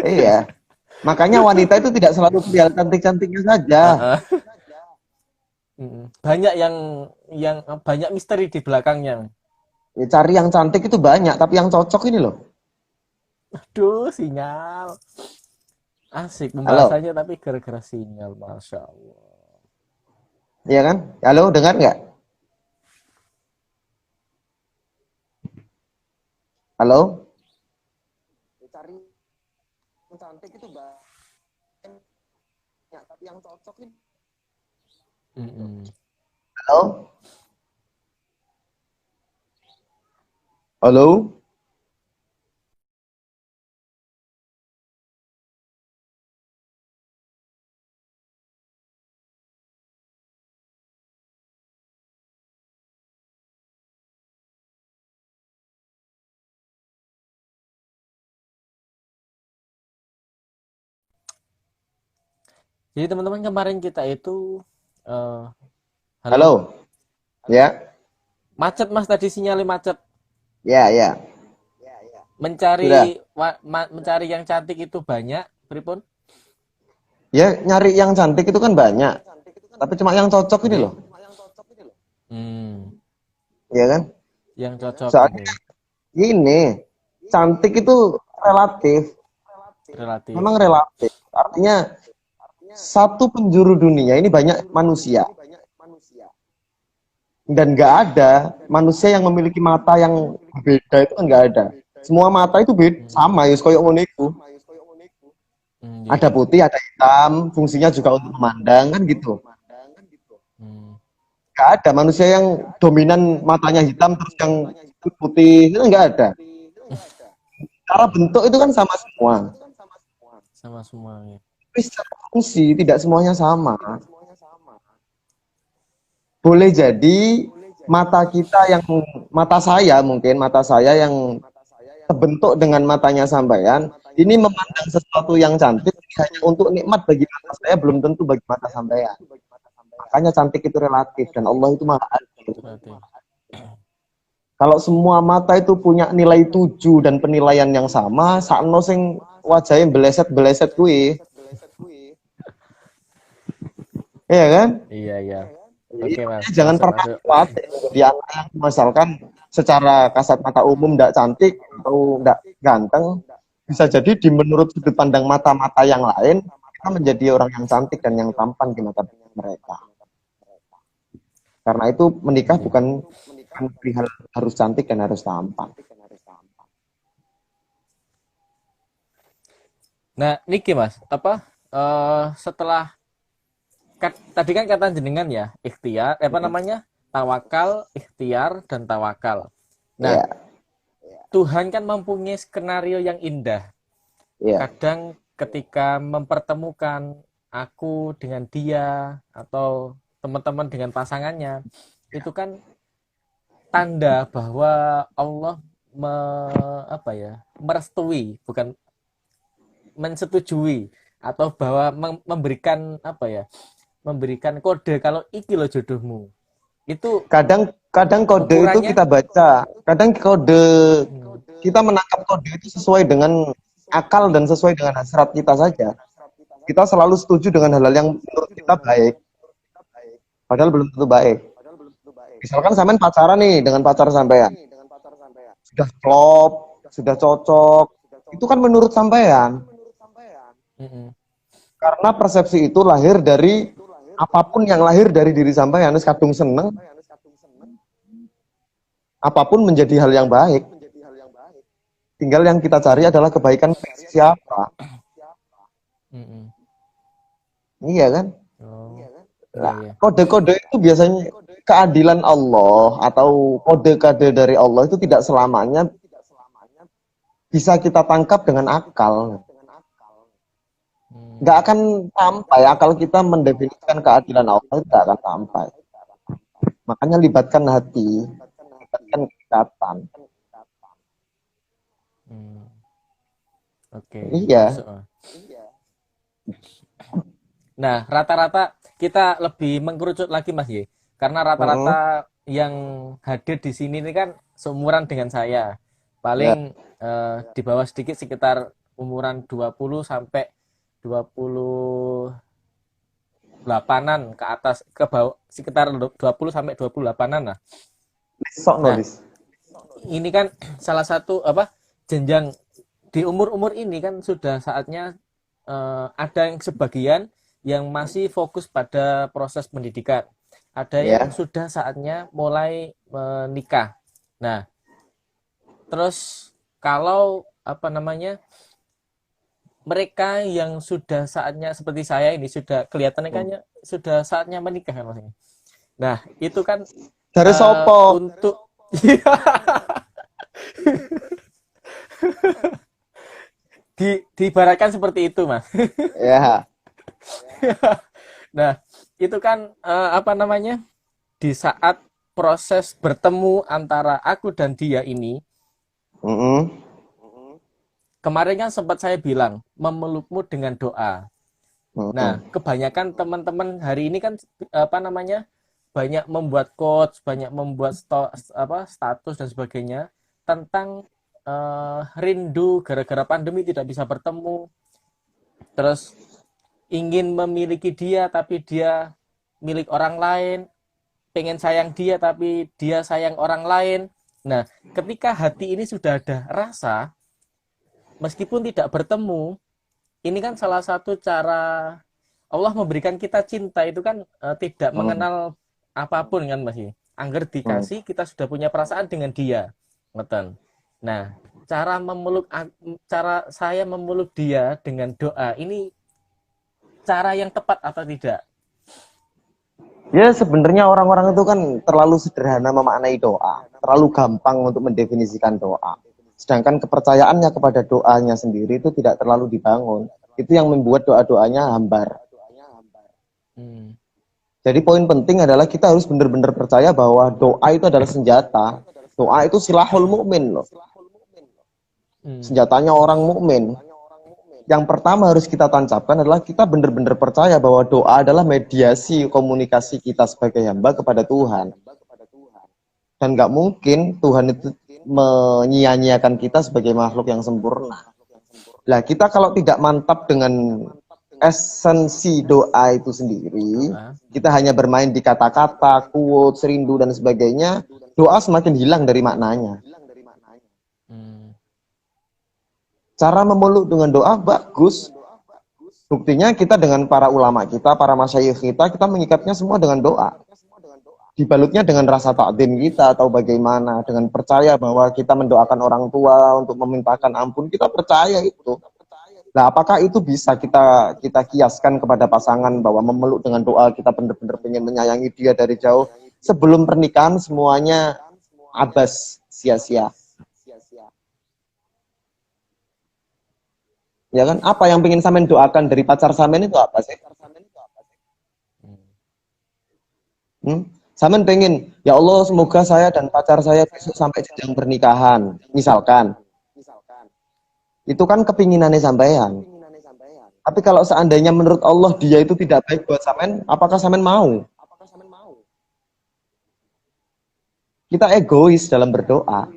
Iya. Makanya wanita itu tidak selalu melihat cantik-cantiknya saja. Heeh. Banyak yang banyak misteri di belakangnya. Ya, cari yang cantik itu banyak, tapi yang cocok ini loh. Aduh, sinyal. Asik Halo, pembahasannya tapi gara-gara sinyal, Masya Allah. iya kan? Halo, dengar nggak? Halo? Ya, cari yang cantik itu banyak, tapi yang cocok ini. Mm-mm. Halo? Halo? Jadi teman-teman kemarin kita itu eh, halo, Halo? Ya? macet Mas tadi sinyalnya macet. Ya, ya. Sudah. Mencari yang cantik itu banyak, pripun? Ya, nyari yang cantik itu kan banyak. Tapi cuma yang cocok ini Nggih. loh. Hmm, Iya kan? yang cocok Soalnya gitu. gini, cantik itu relatif. Relatif. Memang relatif. Artinya satu penjuru dunia ini banyak manusia. Dan nggak ada manusia yang memiliki mata yang berbeda itu kan nggak ada. Semua mata itu beda, Hmm. sama ya koyo ngono iku. Nggih. Ada putih, ada hitam, fungsinya juga untuk memandang kan gitu. Hmm. Nggak ada manusia yang dominan matanya hitam terus yang putih itu nggak ada. Cara bentuk itu kan sama semua. Sama semua ya. Tapi secara fungsi tidak semuanya sama. Boleh jadi mata saya yang terbentuk dengan matanya sampean, ini memandang sesuatu yang cantik hanya untuk nikmat bagi mata saya, belum tentu bagi mata sampean. Makanya cantik itu relatif dan Allah itu maha adil. Relatif. Kalau semua mata itu punya nilai 7 dan penilaian yang sama, sakno sing wajahnya beleset-beleset kuwi. Iya kan? Iya, iya. Jadi, Oke, Mas. jangan Masuk, pernah masuk. khawatir jadi anak yang misalkan secara kasat mata umum tidak cantik atau tidak ganteng, bisa jadi di menurut sudut pandang mata-mata yang lain kita menjadi orang yang cantik dan yang tampan di mata mereka. Karena itu menikah Nggih. bukan perihal harus cantik dan harus tampan. Nah, niki Mas, apa setelah tadi kan kata jenengan ya, ikhtiar, apa namanya? Tawakal, ikhtiar dan tawakal. Nah, Ya, Tuhan kan mempunyai skenario yang indah. ya. Kadang ketika mempertemukan aku dengan dia atau teman-teman dengan pasangannya, itu kan tanda bahwa Allah me, apa ya, merestui, bukan mensetujui, atau bahwa memberikan apa ya, memberikan kode kalau iki lo jodohmu. Itu Kadang kadang kode itu ukurannya. kita baca, kadang kode Hmm. kita menangkap kode itu sesuai dengan akal dan sesuai dengan hasrat kita saja. Kita selalu setuju dengan hal-hal yang menurut kita baik, padahal belum tentu baik. Misalkan sampean pacaran nih dengan pacar sampean, sudah klop, sudah cocok, itu kan menurut sampean. Mm-mm. Karena persepsi itu lahir dari apapun yang lahir dari diri sampean, kadung seneng, apapun menjadi hal yang baik. Tinggal yang kita cari adalah kebaikan versi siapa. Mm-mm. Iya kan? Oh, iya, Nah, iya. kode-kode itu biasanya keadilan Allah atau kode-kode dari Allah itu tidak selamanya bisa kita tangkap dengan akal. Nggak Hmm. akan sampai akal kita mendefinisikan keadilan Allah itu nggak akan sampai. Makanya libatkan hati, libatkan keikatan. Hmm. Oke, Iya. masuk. Nah, rata-rata kita lebih mengkerucut lagi Mas Ye. Karena Mm-mm. rata-rata yang hadir di sini ini kan seumuran dengan saya. Ya. Paling di bawah sedikit sekitar umuran 20 sampai 28-an ke atas, ke bawah sekitar 20 sampai 28-an lah. Sok Nah, nulis. ini kan salah satu jenjang di umur-umur ini kan sudah saatnya ada yang sebagian yang masih fokus pada proses pendidikan. Ada yang Ya. sudah saatnya mulai menikah. Nah, terus kalau mereka yang sudah saatnya seperti saya ini sudah kelihatannya kan sudah saatnya menikah kan maksudnya. Nah, itu kan Dari sopo? untuk diibaratkan seperti itu, Mas. Ya. Nah, itu kan di saat proses bertemu antara aku dan dia ini, kemarin kan sempat saya bilang memelukmu dengan doa. Nah, kebanyakan teman-teman hari ini kan banyak membuat quotes, banyak membuat status dan sebagainya tentang rindu gara-gara pandemi tidak bisa bertemu. Terus ingin memiliki dia tapi dia milik orang lain, pengen sayang dia tapi dia sayang orang lain. Nah, ketika hati ini sudah ada rasa, meskipun tidak bertemu, ini kan salah satu cara Allah memberikan kita cinta itu kan tidak mengenal apapun kan Mas. Angger dikasih kita sudah punya perasaan dengan dia. Ngeten. Nah, cara saya memeluk dia dengan doa ini cara yang tepat atau tidak? Ya sebenarnya orang-orang itu kan terlalu sederhana memaknai doa, terlalu gampang untuk mendefinisikan doa. Sedangkan kepercayaannya kepada doanya sendiri itu tidak terlalu dibangun. Itu yang membuat doa-doanya hambar. Jadi poin penting adalah kita harus benar-benar percaya bahwa doa itu adalah senjata. Doa itu silahul mukmin loh. Senjatanya orang mukmin. Yang pertama harus kita tancapkan adalah kita benar-benar percaya bahwa doa adalah mediasi komunikasi kita sebagai hamba kepada Tuhan. Dan nggak mungkin Tuhan itu menyia-nyiakan kita sebagai makhluk yang sempurna. Nah, kita kalau tidak mantap dengan esensi doa itu sendiri, kita hanya bermain di kata-kata, quotes, rindu, dan sebagainya, doa semakin hilang dari maknanya. Cara memeluk dengan doa bagus. Buktinya kita dengan para ulama kita, para masyayikh kita mengikatnya semua dengan doa. Dibalutnya dengan rasa takdim kita atau bagaimana, dengan percaya bahwa kita mendoakan orang tua untuk memintakan ampun, kita percaya itu. Nah, apakah itu bisa kita kiaskan kepada pasangan bahwa memeluk dengan doa kita benar-benar pengen menyayangi dia dari jauh sebelum pernikahan semuanya abas, sia-sia. Ya kan? Apa yang pengen sampean doakan dari pacar sampean itu apa sih? Sampean pengen, ya Allah semoga saya dan pacar saya besok sampai jenjang pernikahan, misalkan. Itu kan kepinginannya sampean. Tapi kalau seandainya menurut Allah dia itu tidak baik buat sampean, apakah sampean mau? Kita egois dalam berdoa.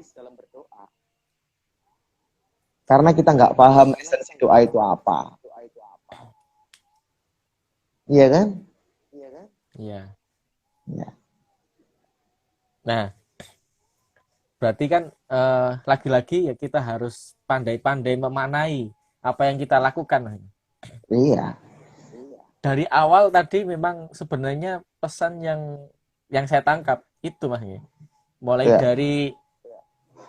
Karena kita nggak paham esensi doa itu apa. Iya kan? Iya. Ya. Nah, berarti kan lagi-lagi ya kita harus pandai-pandai memaknai apa yang kita lakukan. Iya. Dari awal tadi memang sebenarnya pesan yang saya tangkap itu Mas. Mulai dari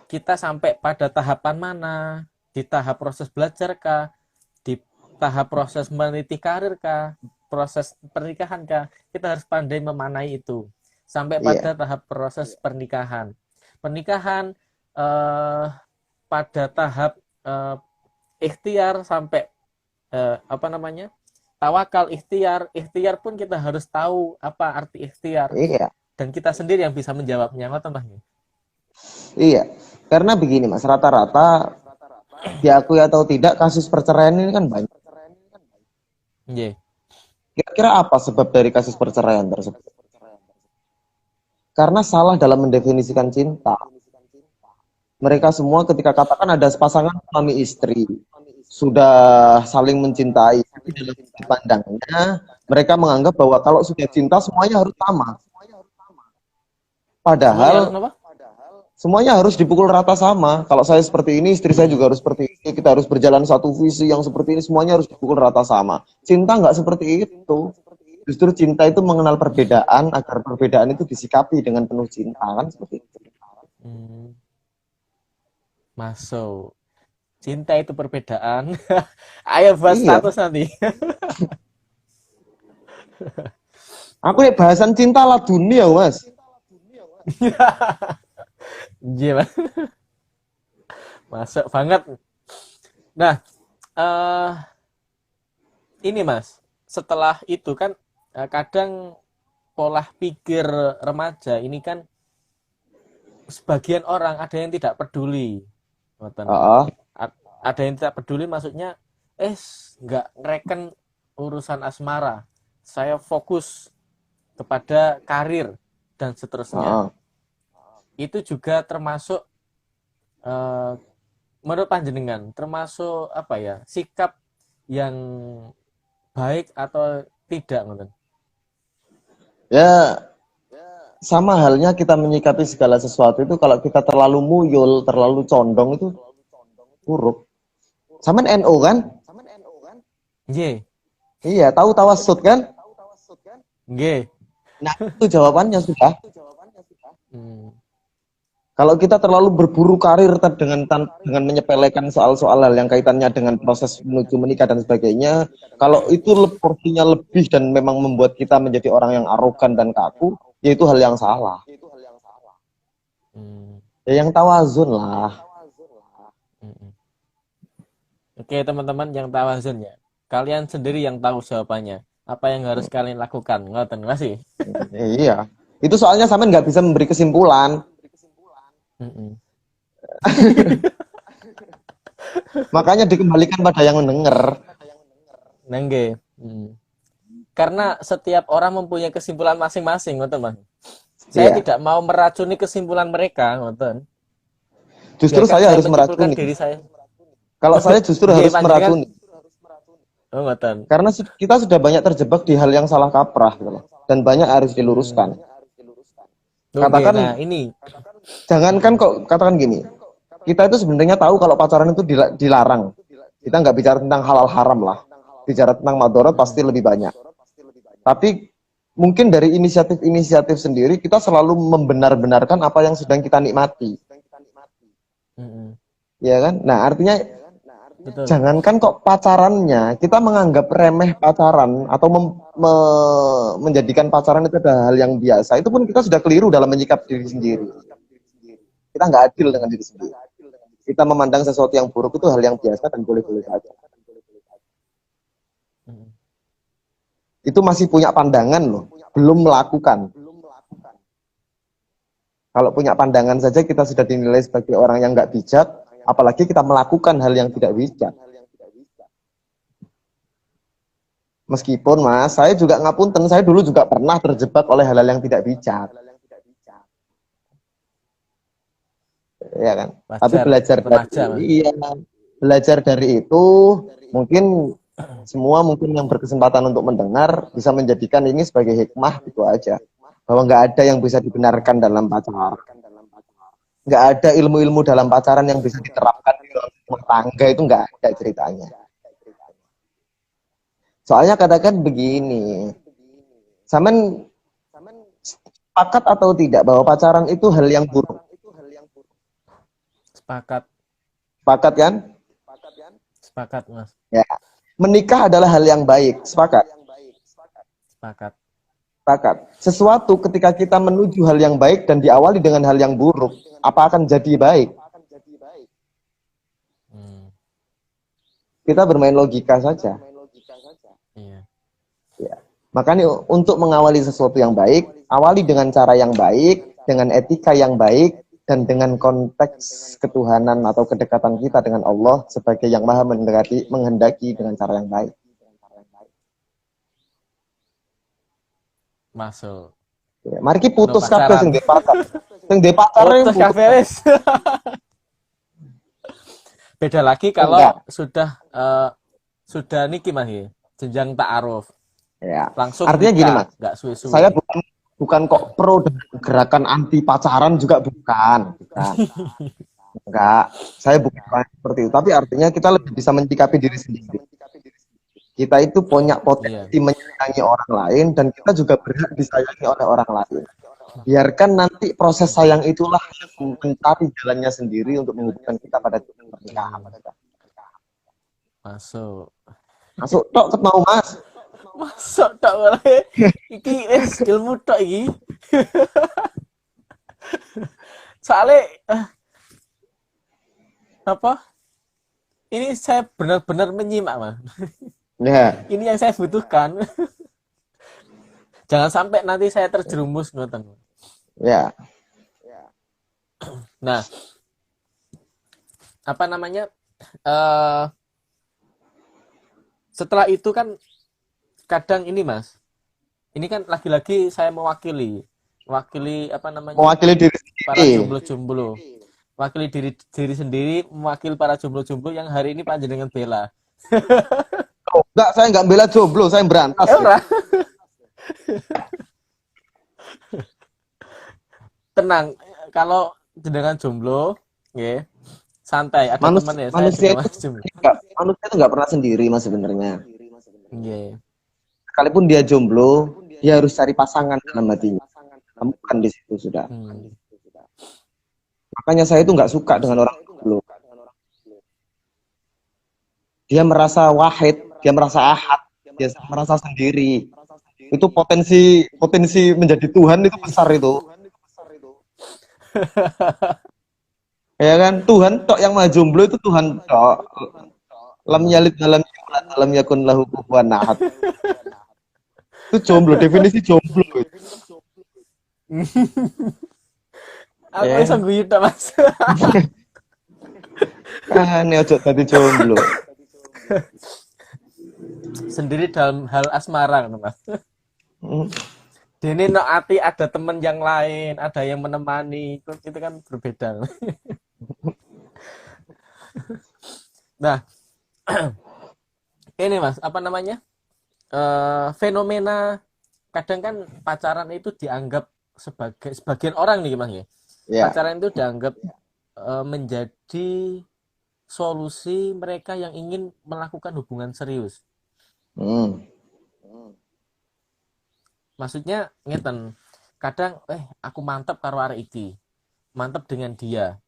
kita sampai pada tahapan mana, di tahap proses belajar kah, di tahap proses meniti karir kah, proses pernikahan kah, kita harus pandai memaknai itu sampai pada tahap proses pernikahan pada tahap ikhtiar sampai tawakal, ikhtiar pun kita harus tahu apa arti ikhtiar. Dan kita sendiri yang bisa menjawabnya. Iya, karena begini Mas, rata-rata diakui atau tidak kasus perceraian ini kan banyak. Kira-kira apa sebab dari kasus perceraian tersebut? Karena salah dalam mendefinisikan cinta. Mereka semua ketika katakan ada pasangan suami istri, sudah saling mencintai. Tapi dalam sudut pandangnya, mereka menganggap bahwa kalau sudah cinta semuanya harus sama. Semuanya harus Padahal apa? semuanya harus dipukul rata sama. Kalau saya seperti ini, istri saya juga harus seperti ini. Kita harus berjalan satu visi yang seperti ini. Semuanya harus dipukul rata sama. Cinta nggak seperti itu. Justru cinta itu mengenal perbedaan agar perbedaan itu disikapi dengan penuh cinta, kan seperti itu. Masuk. Cinta itu perbedaan. Ayo bahas Iya. status nanti. Aku ya bahasan cinta lah dunia, Mas. Iya, Mas. Masuk banget. Nah, eh ini Mas, setelah itu kan kadang pola pikir remaja ini kan sebagian orang ada yang tidak peduli. Ngoten. Heeh. Ada yang tidak peduli maksudnya nggak ngereken urusan asmara. Saya fokus kepada karir dan seterusnya. Heeh. Itu juga termasuk eh, menurut panjenengan termasuk apa ya, sikap yang baik atau tidak, ngoten? Ya, sama halnya kita menyikapi segala sesuatu itu kalau kita terlalu muyul, terlalu condong itu buruk. Sama NO kan? Nggih. Iya, tahu tawasud kan? Nggih. Nah, itu jawabannya sudah. Hmm. Kalau kita terlalu berburu karir dengan menyepelekan soal-soal hal yang kaitannya dengan proses menuju menikah dan sebagainya, kalau itu porsinya lebih dan memang membuat kita menjadi orang yang arogan dan kaku, ya itu hal yang salah. Hmm. Ya yang tawazun lah. Hmm. Oke, teman-teman yang tawazun ya. Kalian sendiri yang tahu jawabannya. Apa yang harus kalian lakukan? Ngoten, masih. Iya. Itu soalnya sampean nggak bisa memberi kesimpulan. Hmm. Makanya dikembalikan pada yang mendengar. Nengge. Karena setiap orang mempunyai kesimpulan masing-masing, ngoten, Mas. Saya Iya. tidak mau meracuni kesimpulan mereka, ngoten. Justru Biarkan saya saya harus menyimpulkan meracuni. diri saya. Kalau saya justru Nggih, harus panjenengan. meracuni. Oh, ngoten. Karena kita sudah banyak terjebak di hal yang salah kaprah gitu loh. Dan banyak harus diluruskan. Oke, Katakan, nah ini. jangankan kok, katakan gini. Kita itu sebenarnya tahu kalau pacaran itu dilarang. Kita nggak bicara tentang halal haram lah. Bicara tentang madorot pasti lebih banyak. Tapi mungkin dari inisiatif-inisiatif sendiri kita selalu membenar-benarkan apa yang sedang kita nikmati. Ya kan? Nah, artinya Betul. jangankan kok pacarannya, kita menganggap remeh pacaran atau menjadikan pacaran itu adalah hal yang biasa. Itu pun kita sudah keliru dalam menyikap diri sendiri. Kita nggak adil dengan diri sendiri. Kita memandang sesuatu yang buruk itu hal yang biasa dan boleh-boleh saja. Itu masih punya pandangan loh, belum melakukan. Kalau punya pandangan saja kita sudah dinilai sebagai orang yang nggak bijak, apalagi kita melakukan hal yang tidak bijak. Meskipun Mas, saya juga ngapunten, saya dulu juga pernah terjebak oleh hal-hal yang tidak bijak. Ya kan? Wajar, Tapi belajar dari itu, mungkin semua yang berkesempatan untuk mendengar bisa menjadikan ini sebagai hikmah gitu aja. Bahwa nggak ada yang bisa dibenarkan dalam pacaran. Nggak ada ilmu-ilmu dalam pacaran yang bisa diterapkan di dalam rumah tangga, itu nggak ada ceritanya. Soalnya katakan begini, Samen sepakat atau tidak bahwa pacaran itu hal yang buruk? Sepakat. Sepakat kan? Sepakat, Mas. Ya. Menikah adalah hal yang baik. Sepakat? Sepakat. Sepakat. Sesuatu ketika kita menuju hal yang baik dan diawali dengan hal yang buruk, apa akan jadi baik? Kita bermain logika saja. Iya. Ya. Makanya untuk mengawali sesuatu yang baik, awali dengan cara yang baik, dengan etika yang baik, dan dengan konteks ketuhanan atau kedekatan kita dengan Allah sebagai yang maha menghendaki dengan cara yang baik. Masuk. Ya, mari kita putus kabeh sing ndek pacar. Sing ndek pacar putus kabeh wis. Beda lagi kalau Enggak. sudah niki Mas ya, jenjang ta'aruf, Ya. langsung Artinya gini, nikah, Mas. nggak Saya suwe-suwe. bukan kok pro dengan gerakan anti pacaran juga bukan. Enggak. Saya bukan orang seperti itu, tapi artinya kita lebih bisa mencikapi diri sendiri. Kita itu punya Iya. potensi menyayangi orang lain dan kita juga berhak disayangi oleh orang lain. Biarkan nanti proses sayang itulah yang mencari jalannya sendiri untuk menghubungkan kita pada pernikahan. Masuk. Masuk tok mau Mas. Masuk tak boleh. Iki ilmu tok iki. Soalnya apa? Ini saya benar-benar menyimak, Mas. Ya, Ini yang saya butuhkan. Jangan sampai nanti saya terjerumus ngoten. ya. Nah, apa namanya? eh Setelah itu kan kadang ini, Mas. Ini kan lagi-lagi saya mewakili apa namanya? Mewakili diri Para sendiri. jomblo-jomblo. Wakili diri sendiri, mewakili para jomblo-jomblo yang hari ini panjenengan bela. Oh, enggak, saya enggak bela jomblo, saya berantas. Ora. Tenang, kalau jenengan jomblo, ya, santai, ada teman ya, saya Manusia juga itu masih jomblo. manusia itu enggak pernah sendiri Mas sebenarnya. Iya. Sekalipun dia jomblo, dia harus cari pasangan dalam hatinya. Temukan di situ sudah. Hmm. Makanya saya itu enggak suka dengan orang jomblo. Dia merasa wahid, dia merasa ahad, dia merasa sendiri. Itu potensi menjadi Tuhan itu besar itu. Ya kan? Tuhan tok yang maha jomblo itu Tuhan tok. Lam yalid dalam yulad dalam yakun lahu kufuwan ahad. Itu jomblo, definisi jomblo itu. Aku Ya. bisa guyu tok, Mas. Ini ojo tadi jomblo. Sendiri dalam hal asmara kan, Mas. Hmm. Dene no ati ada teman yang lain, ada yang menemani, itu kan berbeda. Nah, ini Mas, apa namanya? Fenomena kadang kan pacaran itu dianggap sebagai sebagian orang nih Mas ya. Ya. Pacaran itu dianggap menjadi solusi mereka yang ingin melakukan hubungan serius. Hmm. Maksudnya ngeten, kadang aku mantep karo arek iki. Mantep dengan dia.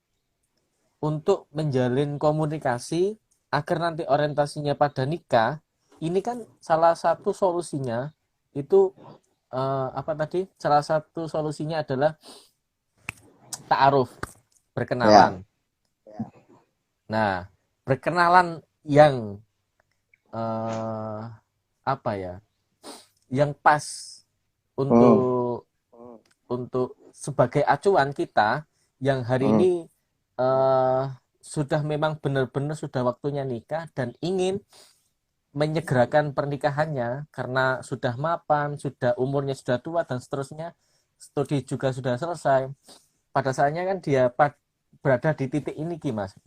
Untuk menjalin komunikasi agar nanti orientasinya pada nikah, ini kan salah satu solusinya itu apa tadi? Salah satu solusinya adalah ta'aruf, berkenalan. Ya. Nah, berkenalan yang apa ya? Yang pas untuk sebagai acuan kita yang hari ini sudah memang benar-benar sudah waktunya nikah dan ingin menyegerakan pernikahannya karena sudah mapan, sudah umurnya sudah tua dan seterusnya, studi juga sudah selesai. Pada saatnya kan dia berada di titik ini, Mas.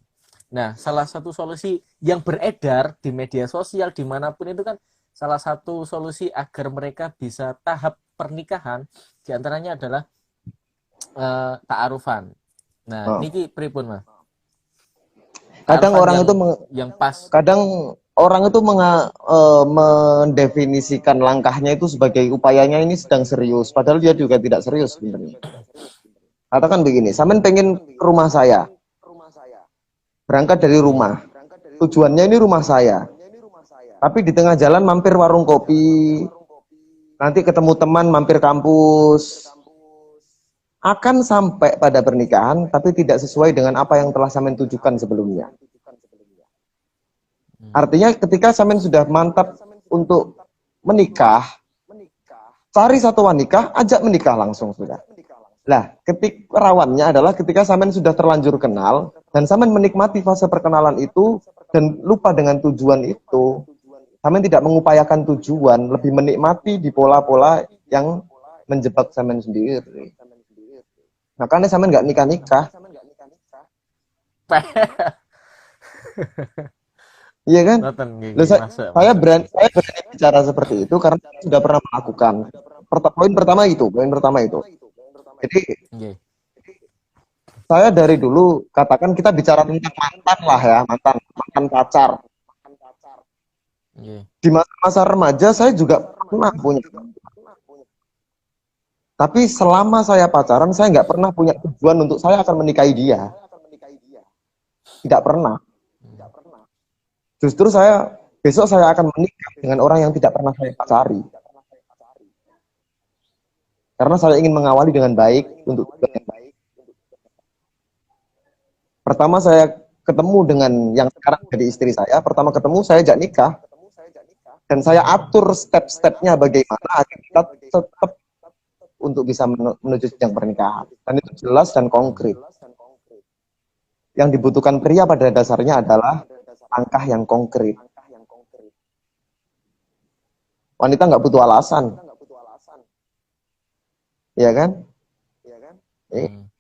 Nah, salah satu solusi yang beredar di media sosial dimanapun itu kan salah satu solusi agar mereka bisa tahap pernikahan diantaranya adalah ta'arufan. Nah, niki pripun Mas? Kadang orang itu yang pas. Kadang orang itu mendefinisikan langkahnya itu sebagai upayanya ini sedang serius, padahal dia juga tidak serius sebenarnya. Katakan begini, sampean pengen ke rumah saya, berangkat dari rumah, tujuannya ini rumah saya, tapi di tengah jalan mampir warung kopi, nanti ketemu teman mampir kampus, akan sampai pada pernikahan, tapi tidak sesuai dengan apa yang telah sampean tujukan sebelumnya. Artinya ketika sampean sudah mantap untuk menikah, cari satu wanita, ajak menikah langsung sudah. Lah, rawannya adalah ketika sampean sudah terlanjur kenal dan sampean menikmati fase perkenalan itu dan lupa dengan tujuan itu, sampean tidak mengupayakan tujuan, lebih menikmati di pola-pola yang menjebak sampean sendiri. Makanya sampean nggak nikah-nikah. Iya kan? Ngoten nggih Loh, nggih, masuk saya masuk. berani bicara seperti itu karena saya sudah pernah melakukan. Poin pertama itu. Jadi Nggih. saya dari dulu katakan kita bicara tentang mantan lah ya, mantan mantan pacar. Nggih. Di masa-masa remaja saya juga pernah punya. Tapi selama saya pacaran saya nggak pernah punya tujuan untuk saya akan menikahi dia. Tidak pernah. Justru besok saya akan menikah dengan orang yang tidak pernah saya pacari. Karena saya ingin mengawali dengan baik untuk tujuan yang baik. Pertama saya ketemu dengan yang sekarang jadi istri saya. Pertama ketemu saya ajak nikah. Dan saya atur step-stepnya bagaimana agar kita tetap untuk bisa menuju jenjang pernikahan. Dan itu jelas dan konkret. Yang dibutuhkan pria pada dasarnya adalah langkah yang konkret. Wanita nggak butuh alasan, ya kan?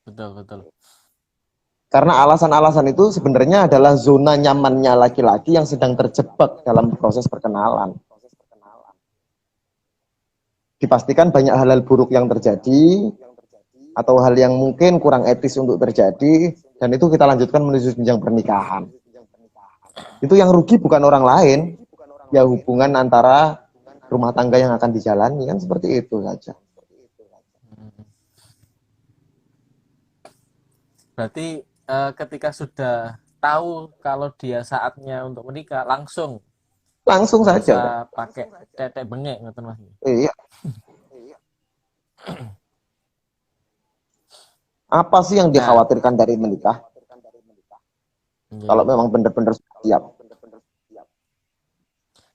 Betul betul. Karena alasan-alasan itu sebenarnya adalah zona nyamannya laki-laki yang sedang terjebak dalam proses perkenalan. Dipastikan banyak hal-hal buruk yang terjadi, atau hal yang mungkin kurang etis untuk terjadi, dan itu kita lanjutkan menuju jenjang pernikahan. Itu yang rugi bukan orang lain, ya hubungan antara rumah tangga yang akan dijalani, kan seperti itu saja. Berarti ketika sudah tahu kalau dia saatnya untuk menikah, langsung Langsung nggak saja. usah pakai tetek bengek ngoten Mas. Iya. Apa sih yang Nah, dikhawatirkan dari menikah? Kalau nggih. memang benar-benar siap.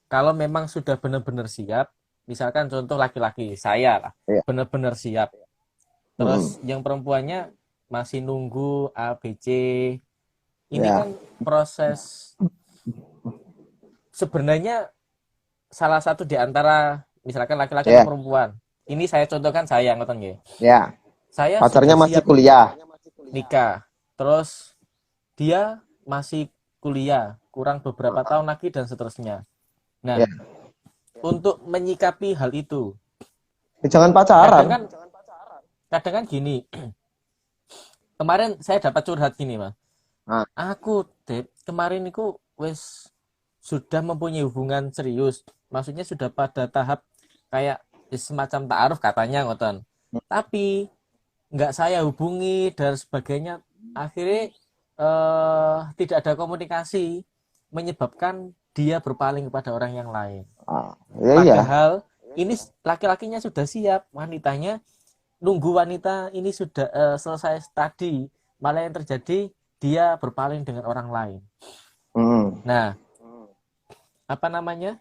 Kalau memang sudah benar-benar siap, misalkan contoh laki-laki saya lah, Iya. benar-benar siap. Mm-mm. Terus yang perempuannya masih nunggu A, B, C. Ini Ya. kan proses sebenarnya salah satu di antara misalkan laki-laki atau Ya. perempuan. Ini saya contohkan saya ngoten nggih. Ya. Saya Pacarnya sudah masih siap kuliah. nikah. Terus dia masih kuliah, kurang beberapa tahun lagi dan seterusnya. Nah, Ya. untuk menyikapi hal itu, Jangan kadang pacaran. kan kadang kan gini, kemarin saya dapat curhat gini, Mas. Nah, Aku, Dep, kemarin itu wes sudah mempunyai hubungan serius. Maksudnya sudah pada tahap kayak semacam ta'aruf katanya ngoten. Tapi nggak saya hubungi dan sebagainya. Akhirnya tidak ada komunikasi menyebabkan dia berpaling kepada orang yang lain. ya iya. Padahal ini laki-lakinya sudah siap, wanitanya nunggu wanita ini sudah selesai tadi, malah yang terjadi dia berpaling dengan orang lain. Hmm. Nah, apa namanya?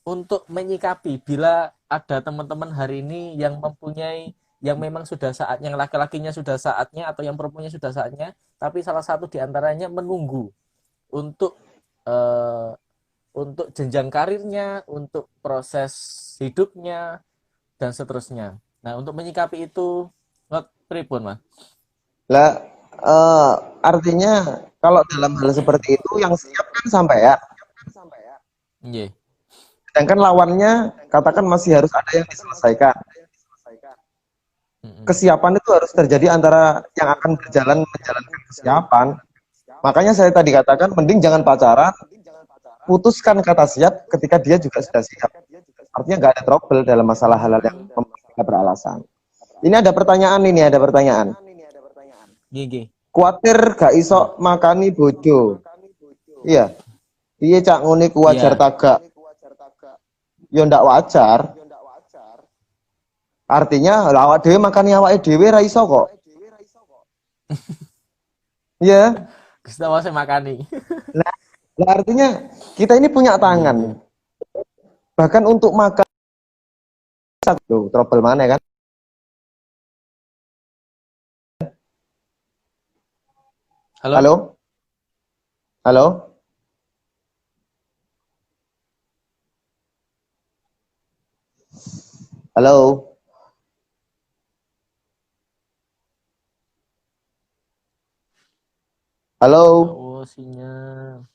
Untuk menyikapi bila ada teman-teman hari ini yang mempunyai yang memang sudah saatnya, yang laki-lakinya sudah saatnya atau yang perempuannya sudah saatnya, tapi salah satu di antaranya menunggu untuk eh, untuk jenjang karirnya, untuk proses hidupnya dan seterusnya. Nah, untuk menyikapi itu not pripun, Mas? Lah, eh, artinya kalau dalam hal seperti itu yang siap kan sampai ya. Nggih. Sedangkan lawannya katakan masih harus ada yang diselesaikan. Heeh. Kesiapan itu harus terjadi antara yang akan menjalankan kesiapan. Makanya saya tadi katakan mending jangan pacaran, putuskan kata siap ketika dia juga sudah siap. Artinya nggak ada trouble dalam masalah hal-hal yang membuat kita beralasan. Ini ada pertanyaan. Nggih, nggih. Kuatir gak iso Apa? makani bojo. Iya. Piye cak ngene ku wajar Iya. tagak? Ya ndak wajar. Artinya awak dhewe makani awake dhewe ra iso kok. Iya. Gusti Allah saya makani. Nah, artinya kita ini punya Nggih, tangan. nggih. Bahkan untuk makan tuh trouble mana kan? Halo? Halo? Halo? Halo? Halo? Oh, sinyal.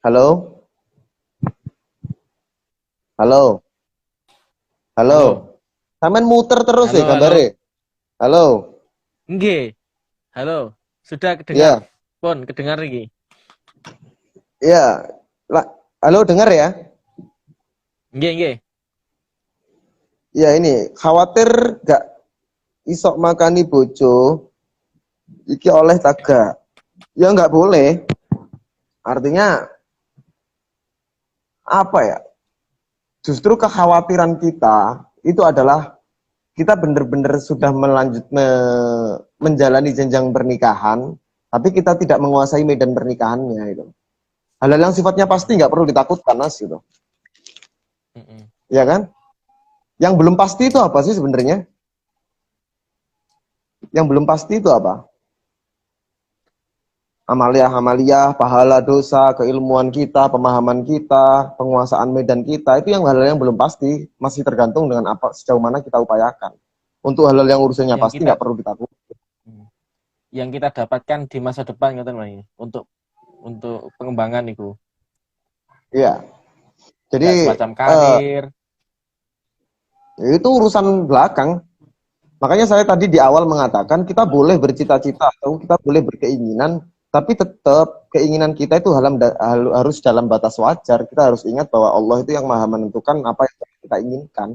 Halo? Halo? Halo? Halo. Sampean muter terus Halo, ya halo. gambare. Halo? Nggih. Halo. Sudah kedengar Iya. pun kedengar iki. Iya. Halo, dengar ya? Nggih, nggih. Ya ini, khawatir gak isok makani bojo iki oleh taga. Ya nggak boleh. Artinya apa ya? Justru kekhawatiran kita itu adalah kita benar-benar sudah menjalani jenjang pernikahan, tapi kita tidak menguasai medan pernikahannya itu. Hal-hal yang sifatnya pasti nggak perlu ditakutkan, Mas, gitu. Mm-mm. Ya kan? Yang belum pasti itu apa sih sebenarnya? Yang belum pasti itu apa? Amalia-amalia, pahala dosa, keilmuan kita, pemahaman kita, penguasaan medan kita, itu yang hal-hal yang belum pasti, masih tergantung dengan apa sejauh mana kita upayakan. Untuk hal-hal yang urusannya Yang pasti kita nggak perlu ditakutkan. yang kita dapatkan di masa depan ngoten Mas. Untuk pengembangan itu. Iya. Jadi Kayak semacam eh, karir. itu urusan belakang. Makanya saya tadi di awal mengatakan kita boleh bercita-cita atau kita boleh berkeinginan, tapi tetap keinginan kita itu harus dalam batas wajar. Kita harus ingat bahwa Allah itu yang maha menentukan apa yang kita inginkan.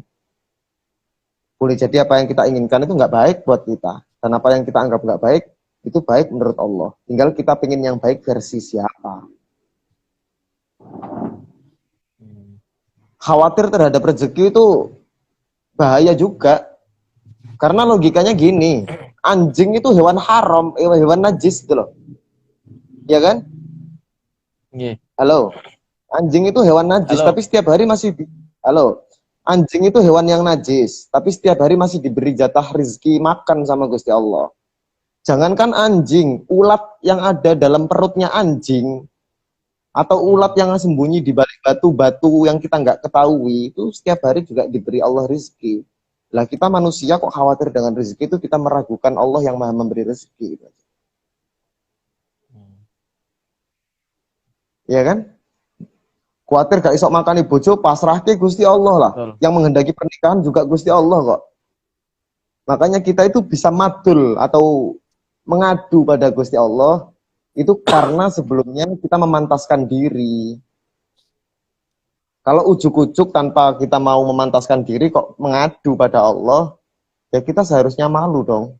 Boleh jadi apa yang kita inginkan itu nggak baik buat kita. Dan apa yang kita anggap nggak baik, itu baik menurut Allah. Tinggal kita pengen yang baik versi siapa. Hmm. Khawatir terhadap rezeki itu bahaya juga. Karena logikanya gini, anjing itu hewan haram, hewan najis gitu loh. Ya kan? Nggih. Halo. Anjing itu hewan najis, Halo. tapi setiap hari Halo. Anjing itu hewan yang najis, tapi setiap hari masih diberi jatah rezeki makan sama Gusti Allah. Jangankan anjing, ulat yang ada dalam perutnya anjing, atau ulat yang sembunyi di balik batu-batu yang kita nggak ketahui, itu setiap hari juga diberi Allah rezeki. Lah kita manusia kok khawatir dengan rezeki itu, kita meragukan Allah yang maha memberi rezeki. Ya kan? Khawatir gak isok makani bojo, pasrah ke Gusti Allah lah. Betul. Yang menghendaki pernikahan juga Gusti Allah kok. Makanya kita itu bisa madul atau mengadu pada Gusti Allah itu karena sebelumnya kita memantaskan diri. Kalau ujuk-ujuk tanpa kita mau memantaskan diri kok mengadu pada Allah, ya kita seharusnya malu dong.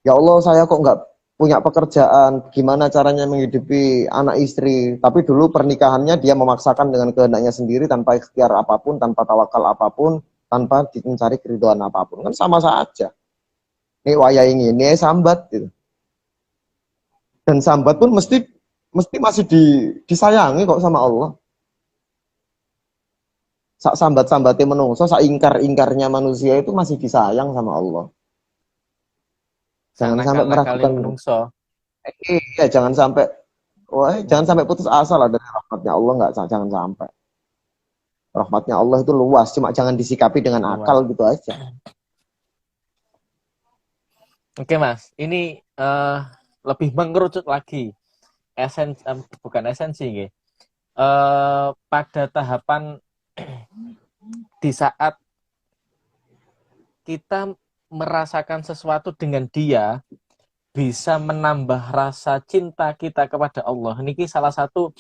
Ya Allah, saya kok nggak punya pekerjaan, gimana caranya menghidupi anak istri. Tapi dulu pernikahannya dia memaksakan dengan kehendaknya sendiri tanpa ikhtiar apapun, tanpa tawakal apapun, tanpa mencari keridhaan apapun. Kan sama saja. Ini waya ini sambat gitu. Dan sambat pun mesti masih disayangi kok sama Allah. Sak sambat-sambatnya menungso, sak ingkar-ingkarnya manusia itu masih disayang sama Allah. Sak Jangan sampai nakal-nakale meragukan. menungso. Iya, jangan sampai putus asa lah dari rahmatnya Allah, nggak, jangan sampai. Rahmatnya Allah itu luas, cuma jangan disikapi dengan akal Luas. gitu aja. Oke, Mas. Ini lebih mengerucut lagi. Bukan esensi nggih. Pada tahapan di saat kita merasakan sesuatu dengan dia bisa menambah rasa cinta kita kepada Allah. Ini salah satu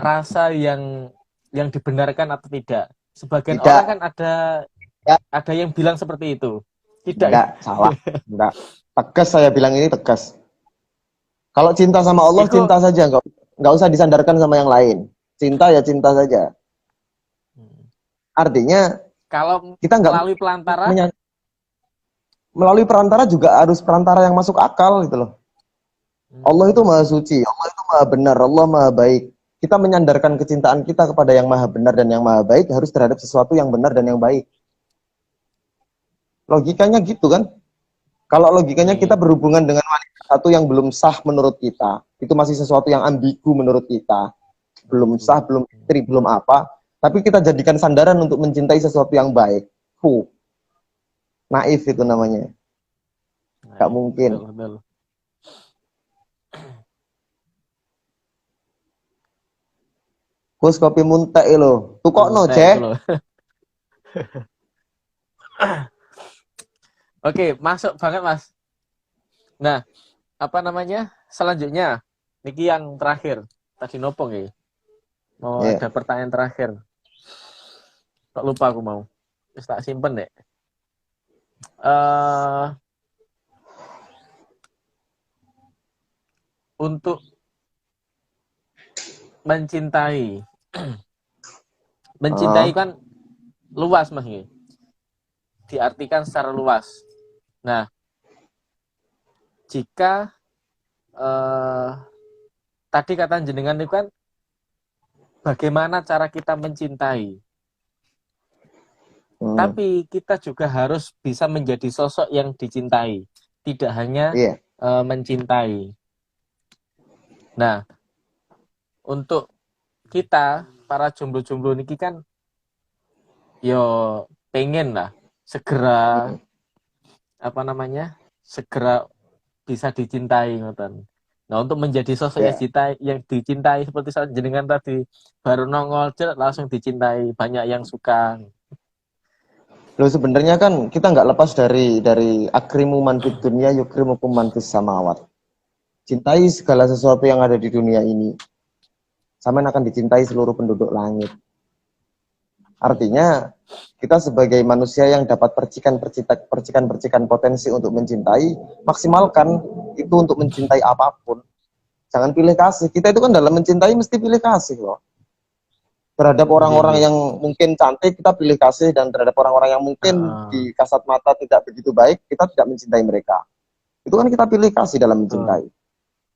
rasa yang dibenarkan atau tidak. Sebagian Tidak, orang kan ya, ada yang bilang seperti itu. Tidak. enggak, salah, enggak. Tegas saya bilang ini tegas. Kalau cinta sama Allah, Iku cinta saja, nggak usah disandarkan sama yang lain. Cinta ya cinta saja. Artinya kalau kita nggak melalui pelantara, melalui perantara juga harus perantara yang masuk akal gitu loh. Allah itu maha suci, Allah itu maha benar, Allah maha baik. Kita menyandarkan kecintaan kita kepada yang maha benar dan yang maha baik harus terhadap sesuatu yang benar dan yang baik. Logikanya gitu kan? Kalau logikanya kita berhubungan dengan wanita satu yang belum sah menurut kita, itu masih sesuatu yang ambigu menurut kita. Belum sah, belum istri, belum apa. Tapi kita jadikan sandaran untuk mencintai sesuatu yang baik. Naif itu namanya. Gak mungkin. betul, betul. Kus kopi muntek lho. Tukokno, Muntek Ceh. itu loh. Oke, masuk banget Mas. Nah, apa namanya? Selanjutnya, niki yang terakhir. Tadi nopong ya. Mau Ya. ada pertanyaan terakhir. Kok lupa aku mau. Terus tak simpen deh. Untuk mencintai. Mencintai Ah, kan luas Mas ya. Diartikan secara luas. Nah, jika tadi kata jenengan itu kan bagaimana cara kita mencintai. hmm, Tapi kita juga harus bisa menjadi sosok yang dicintai, tidak hanya iya. mencintai. Nah, untuk kita para jomblo-jomblo niki kan yo pengen lah segera Hmm, apa namanya? Segera bisa dicintai ngoten. Nah, untuk menjadi sosok iya. yang dicintai seperti saat jenengan tadi baru nongol langsung dicintai, banyak yang suka. Loh sebenarnya kan kita nggak lepas dari akrimu man fid dunya yukrimukum man fis samawat. Cintai segala sesuatu yang ada di dunia ini. Sampean akan dicintai seluruh penduduk langit. Artinya kita sebagai manusia yang dapat percikan-percikan potensi untuk mencintai, maksimalkan itu untuk mencintai apapun. Jangan pilih kasih. Kita itu kan dalam mencintai mesti pilih kasih loh. Terhadap Nggih, orang-orang nggih. yang mungkin cantik kita pilih kasih, dan terhadap orang-orang yang mungkin Heeh. di kasat mata tidak begitu baik kita tidak mencintai mereka. Itu kan kita pilih kasih dalam Betul. mencintai.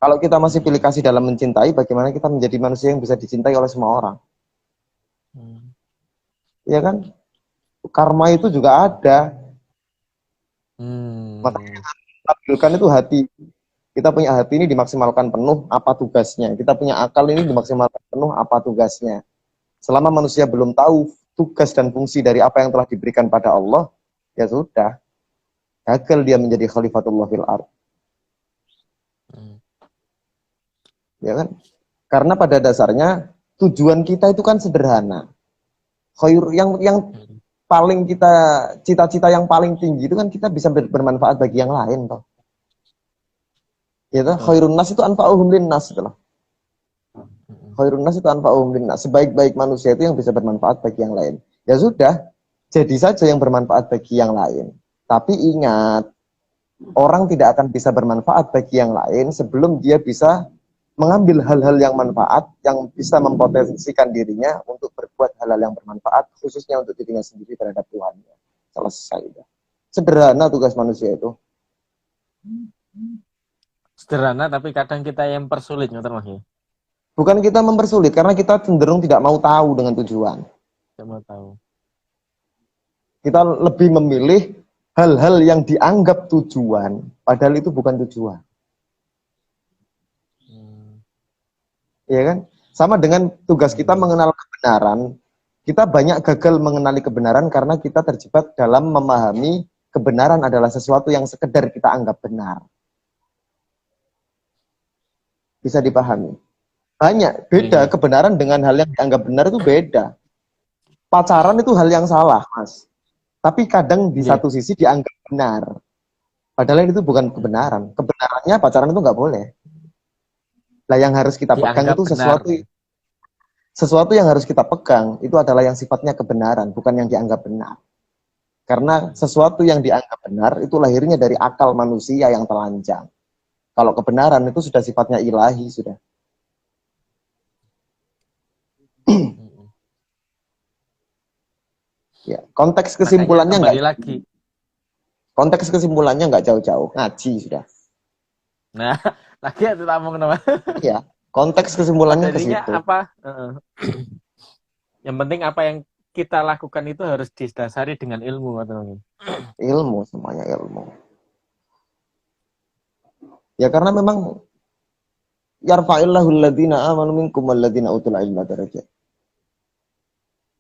Kalau kita masih pilih Mm-mm. kasih dalam mencintai, bagaimana kita menjadi manusia yang bisa dicintai oleh semua orang? Hmm. Ya kan? Karma itu juga ada. Makanya Hmm. tampilkan itu hati. Kita punya hati ini dimaksimalkan penuh apa tugasnya. Kita punya akal ini dimaksimalkan penuh apa tugasnya. Selama manusia belum tahu tugas dan fungsi dari apa yang telah diberikan pada Allah, ya sudah, gagal dia menjadi khalifatullah fil ard. Hmm. Ya kan? Karena pada dasarnya tujuan kita itu kan sederhana. Khair yang Hmm. paling kita cita-cita yang paling tinggi itu kan kita bisa bermanfaat bagi yang lain toh. Ya toh, Betul. khairun nas itu anfa'uhum linnas gitu loh. Mm-mm. Khairun nas itu anfa'uhum linnas. Sebaik-baik manusia itu yang bisa bermanfaat bagi yang lain. Ya sudah, jadi saja yang bermanfaat bagi yang lain. Tapi ingat, orang tidak akan bisa bermanfaat bagi yang lain sebelum dia bisa mengambil hal-hal yang manfaat, yang bisa mempotensikan dirinya untuk berbuat hal-hal yang bermanfaat, khususnya untuk dirinya sendiri terhadap Tuhannya. Selesai. Sederhana tugas manusia itu. Sederhana tapi kadang kita yang persulit ngoten Mas. Bukan kita mempersulit, karena kita cenderung tidak mau tahu dengan tujuan. Saya mau tahu. Kita lebih memilih hal-hal yang dianggap tujuan, padahal itu bukan tujuan. Hmm. Ya kan? Sama dengan tugas kita Hmm. mengenal kebenaran. Kita banyak gagal mengenali kebenaran karena kita terjebak dalam memahami kebenaran adalah sesuatu yang sekedar kita anggap benar. Bisa dipahami. Banyak, Nggih, beda nggih. kebenaran dengan hal yang dianggap benar itu beda. Pacaran itu hal yang salah, Mas. Tapi kadang di Nggih. satu sisi dianggap benar. Padahal itu bukan kebenaran. Kebenarannya pacaran itu nggak boleh. Lah yang harus kita pegang Dianggap itu benar. sesuatu yang harus kita pegang itu adalah yang sifatnya kebenaran, bukan yang dianggap benar. Karena sesuatu yang dianggap benar itu lahirnya dari akal manusia yang telanjang. Kalau kebenaran itu sudah sifatnya ilahi sudah. Mm-mm. Ya, konteks Makanya kesimpulannya nggak kembali lagi. jauh-jauh, ngaji sudah. Nah, lagi itu tamu nama. Ya, konteks kesimpulannya Pada ke intinya situ. apa? Yang penting apa yang kita lakukan itu harus didasari dengan ilmu atau Ilmu, semuanya ilmu. Ya karena memang yarfa'illahu alladhina amanu minkum walladhina utul ilma darajat.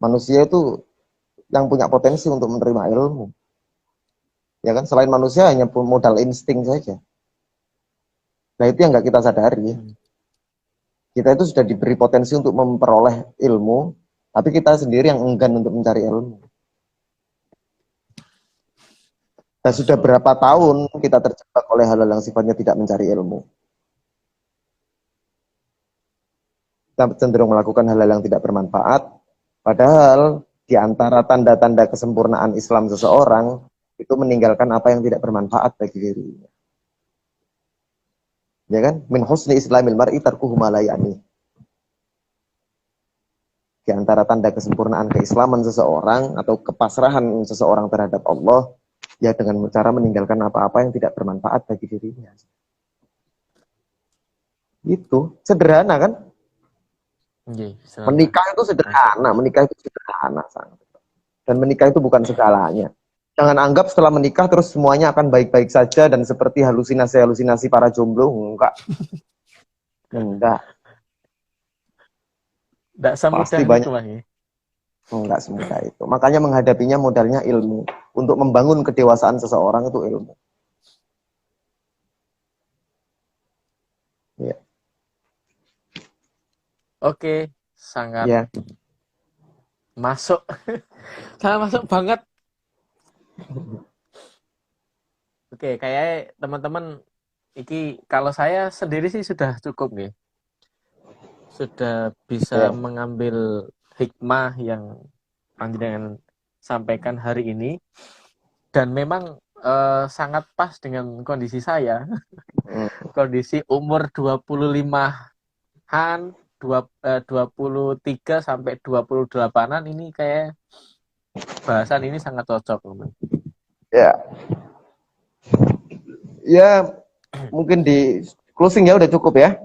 Manusia itu yang punya potensi untuk menerima ilmu. Ya kan, selain manusia hanya modal insting saja. Nah itu yang nggak kita sadari. Hmm. Kita itu sudah diberi potensi untuk memperoleh ilmu, tapi kita sendiri yang enggan untuk mencari ilmu. Dan sudah berapa tahun kita terjebak oleh hal-hal yang sifatnya tidak mencari ilmu. Kita cenderung melakukan hal-hal yang tidak bermanfaat, padahal di antara tanda-tanda kesempurnaan Islam seseorang itu meninggalkan apa yang tidak bermanfaat bagi dirinya. Ya kan? Min husni islamil mar'i tarkuhu ma la ya'ni. Di antara tanda kesempurnaan keislaman seseorang atau kepasrahan seseorang terhadap Allah, ya dengan cara meninggalkan apa-apa yang tidak bermanfaat bagi dirinya. Itu sederhana kan? Menikah itu sederhana sangat. Dan menikah itu bukan segalanya. Jangan anggap setelah menikah terus semuanya akan baik-baik saja dan seperti halusinasi-halusinasi para jomblo. Enggak. Enggak. Enggak semudah Pasti banyak. itu, Mas. Enggak semudah itu. Makanya menghadapinya modalnya ilmu. Untuk membangun kedewasaan seseorang itu ilmu. Ya. Oke, sangat Ya. masuk. Sangat masuk banget. Oke, kayak teman-teman iki kalau saya sendiri sih sudah cukup nih. Sudah bisa mengambil hikmah yang panjenengan sampaikan hari ini dan memang sangat pas dengan kondisi saya. Kondisi umur 25-an, 23 sampai 28-an ini kayak bahasan ini sangat cocok, teman. Ya. Ya, mungkin di closing ya udah cukup ya.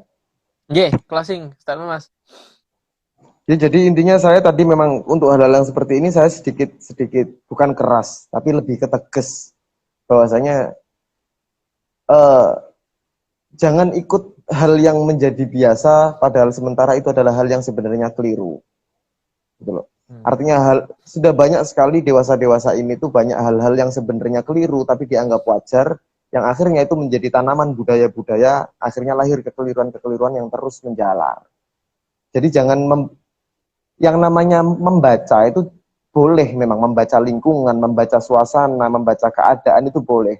Nggih, closing statement Mas. Ya, jadi intinya saya tadi memang untuk hal-hal yang seperti ini saya sedikit bukan keras, tapi lebih ketegas bahwasanya jangan ikut hal yang menjadi biasa, padahal sementara itu adalah hal yang sebenarnya keliru. Gitu loh. Artinya sudah banyak sekali dewasa-dewasa ini tuh banyak hal-hal yang sebenarnya keliru tapi dianggap wajar, yang akhirnya itu menjadi tanaman budaya-budaya, akhirnya lahir kekeliruan-kekeliruan yang terus menjalar. Jadi jangan yang namanya membaca itu boleh, memang membaca lingkungan, membaca suasana, membaca keadaan itu boleh.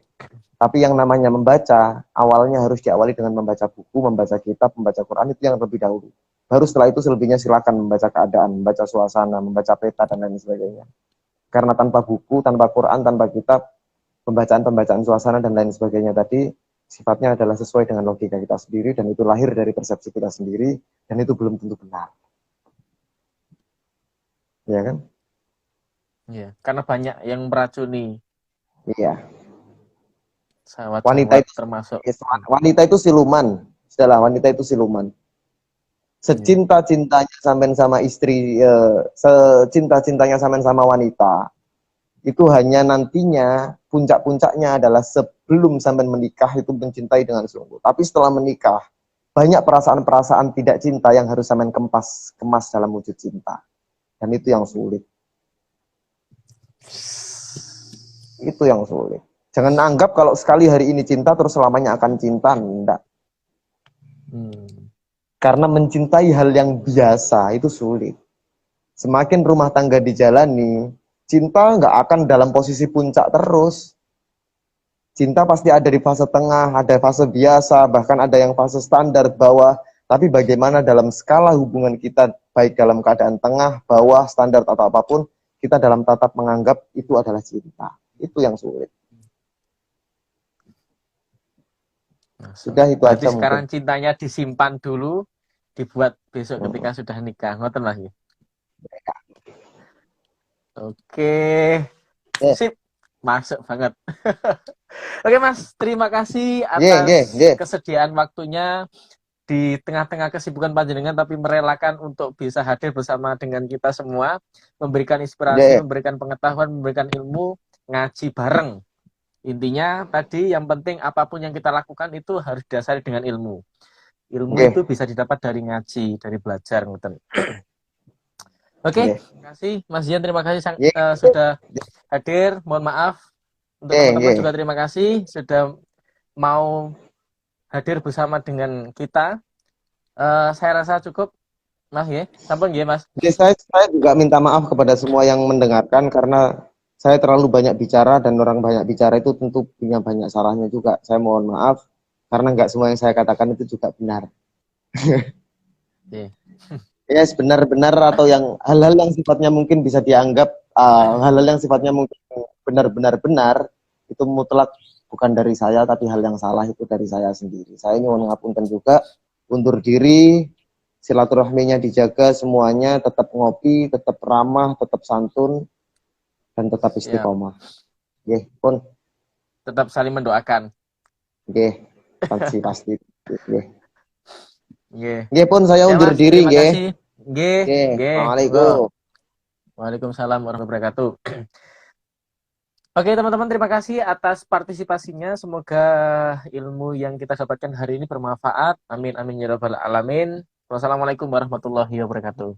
Tapi yang namanya membaca, awalnya harus diawali dengan membaca buku, membaca kitab, membaca Quran, itu yang terlebih dahulu. Baru setelah itu selebihnya silakan membaca keadaan, membaca suasana, membaca peta, dan lain sebagainya. Karena tanpa buku, tanpa Quran, tanpa kitab, pembacaan-pembacaan suasana, dan lain sebagainya tadi, sifatnya adalah sesuai dengan logika kita sendiri, dan itu lahir dari persepsi kita sendiri, dan itu belum tentu benar. Iya kan? Iya, karena banyak yang meracuni. Iya. Wanita itu termasuk. Wanita itu siluman. Sudahlah, wanita itu siluman. Secinta-cintanya sampean sama istri, secinta-cintanya sampean sama wanita, itu hanya nantinya puncak-puncaknya adalah sebelum sampean menikah itu mencintai dengan sungguh. Tapi setelah menikah, banyak perasaan-perasaan tidak cinta yang harus sampean kemas dalam wujud cinta. Dan itu yang sulit. Itu yang sulit. Jangan anggap kalau sekali hari ini cinta terus selamanya akan cinta, enggak. Karena mencintai hal yang biasa itu sulit. Semakin rumah tangga dijalani, cinta nggak akan dalam posisi puncak terus. Cinta pasti ada di fase tengah, ada fase biasa, bahkan ada yang fase standar bawah. Tapi bagaimana dalam skala hubungan kita, baik dalam keadaan tengah, bawah, standar atau apapun, kita dalam tatap menganggap itu adalah cinta. Itu yang sulit. Sudah itu berarti aja sekarang mungkin. Cintanya disimpan dulu, dibuat besok ketika sudah nikah. Ngoten lah ya. Oke. Sip. Masuk banget. Oke Mas, terima kasih atas kesediaan waktunya di tengah-tengah kesibukan panjenengan tapi merelakan untuk bisa hadir bersama dengan kita semua, memberikan inspirasi, memberikan pengetahuan, memberikan ilmu, ngaji bareng. Intinya tadi yang penting apapun yang kita lakukan itu harus didasari dengan ilmu. Ilmu itu bisa didapat dari ngaji, dari belajar. Oke, terima kasih Mas Zian, terima kasih sudah hadir. Mohon maaf untuk teman-teman juga terima kasih sudah mau hadir bersama dengan kita. Saya rasa cukup. Mas ya, sampun nggih, Mas. Jadi saya juga minta maaf kepada semua yang mendengarkan karena saya terlalu banyak bicara dan orang banyak bicara itu tentu punya banyak salahnya juga. Saya mohon maaf karena nggak semua yang saya katakan itu juga benar. Oke. Yes, benar-benar atau yang hal-hal yang sifatnya mungkin bisa dianggap hal-hal yang sifatnya mungkin benar-benar benar itu mutlak bukan dari saya tapi hal yang salah itu dari saya sendiri. Saya nyuwun ngapunten juga, undur diri, silaturahminya dijaga semuanya, tetap ngopi, tetap ramah, tetap santun dan tetap Siap. istiqomah. Nggih, pun Tetap saling mendoakan. nggih, pasti pasti nggih. Nggih. Nggih pun saya Ya, undur Mas, diri terima nggih. kasih. Nggih, Nggih, nggih. Monggo. Assalamualaikum. Waalaikumsalam warahmatullahi wabarakatuh. Oke, teman-teman, terima kasih atas partisipasinya. Semoga ilmu yang kita dapatkan hari ini bermanfaat. Amin, amin, ya rabbal alamin. Wassalamualaikum warahmatullahi wabarakatuh.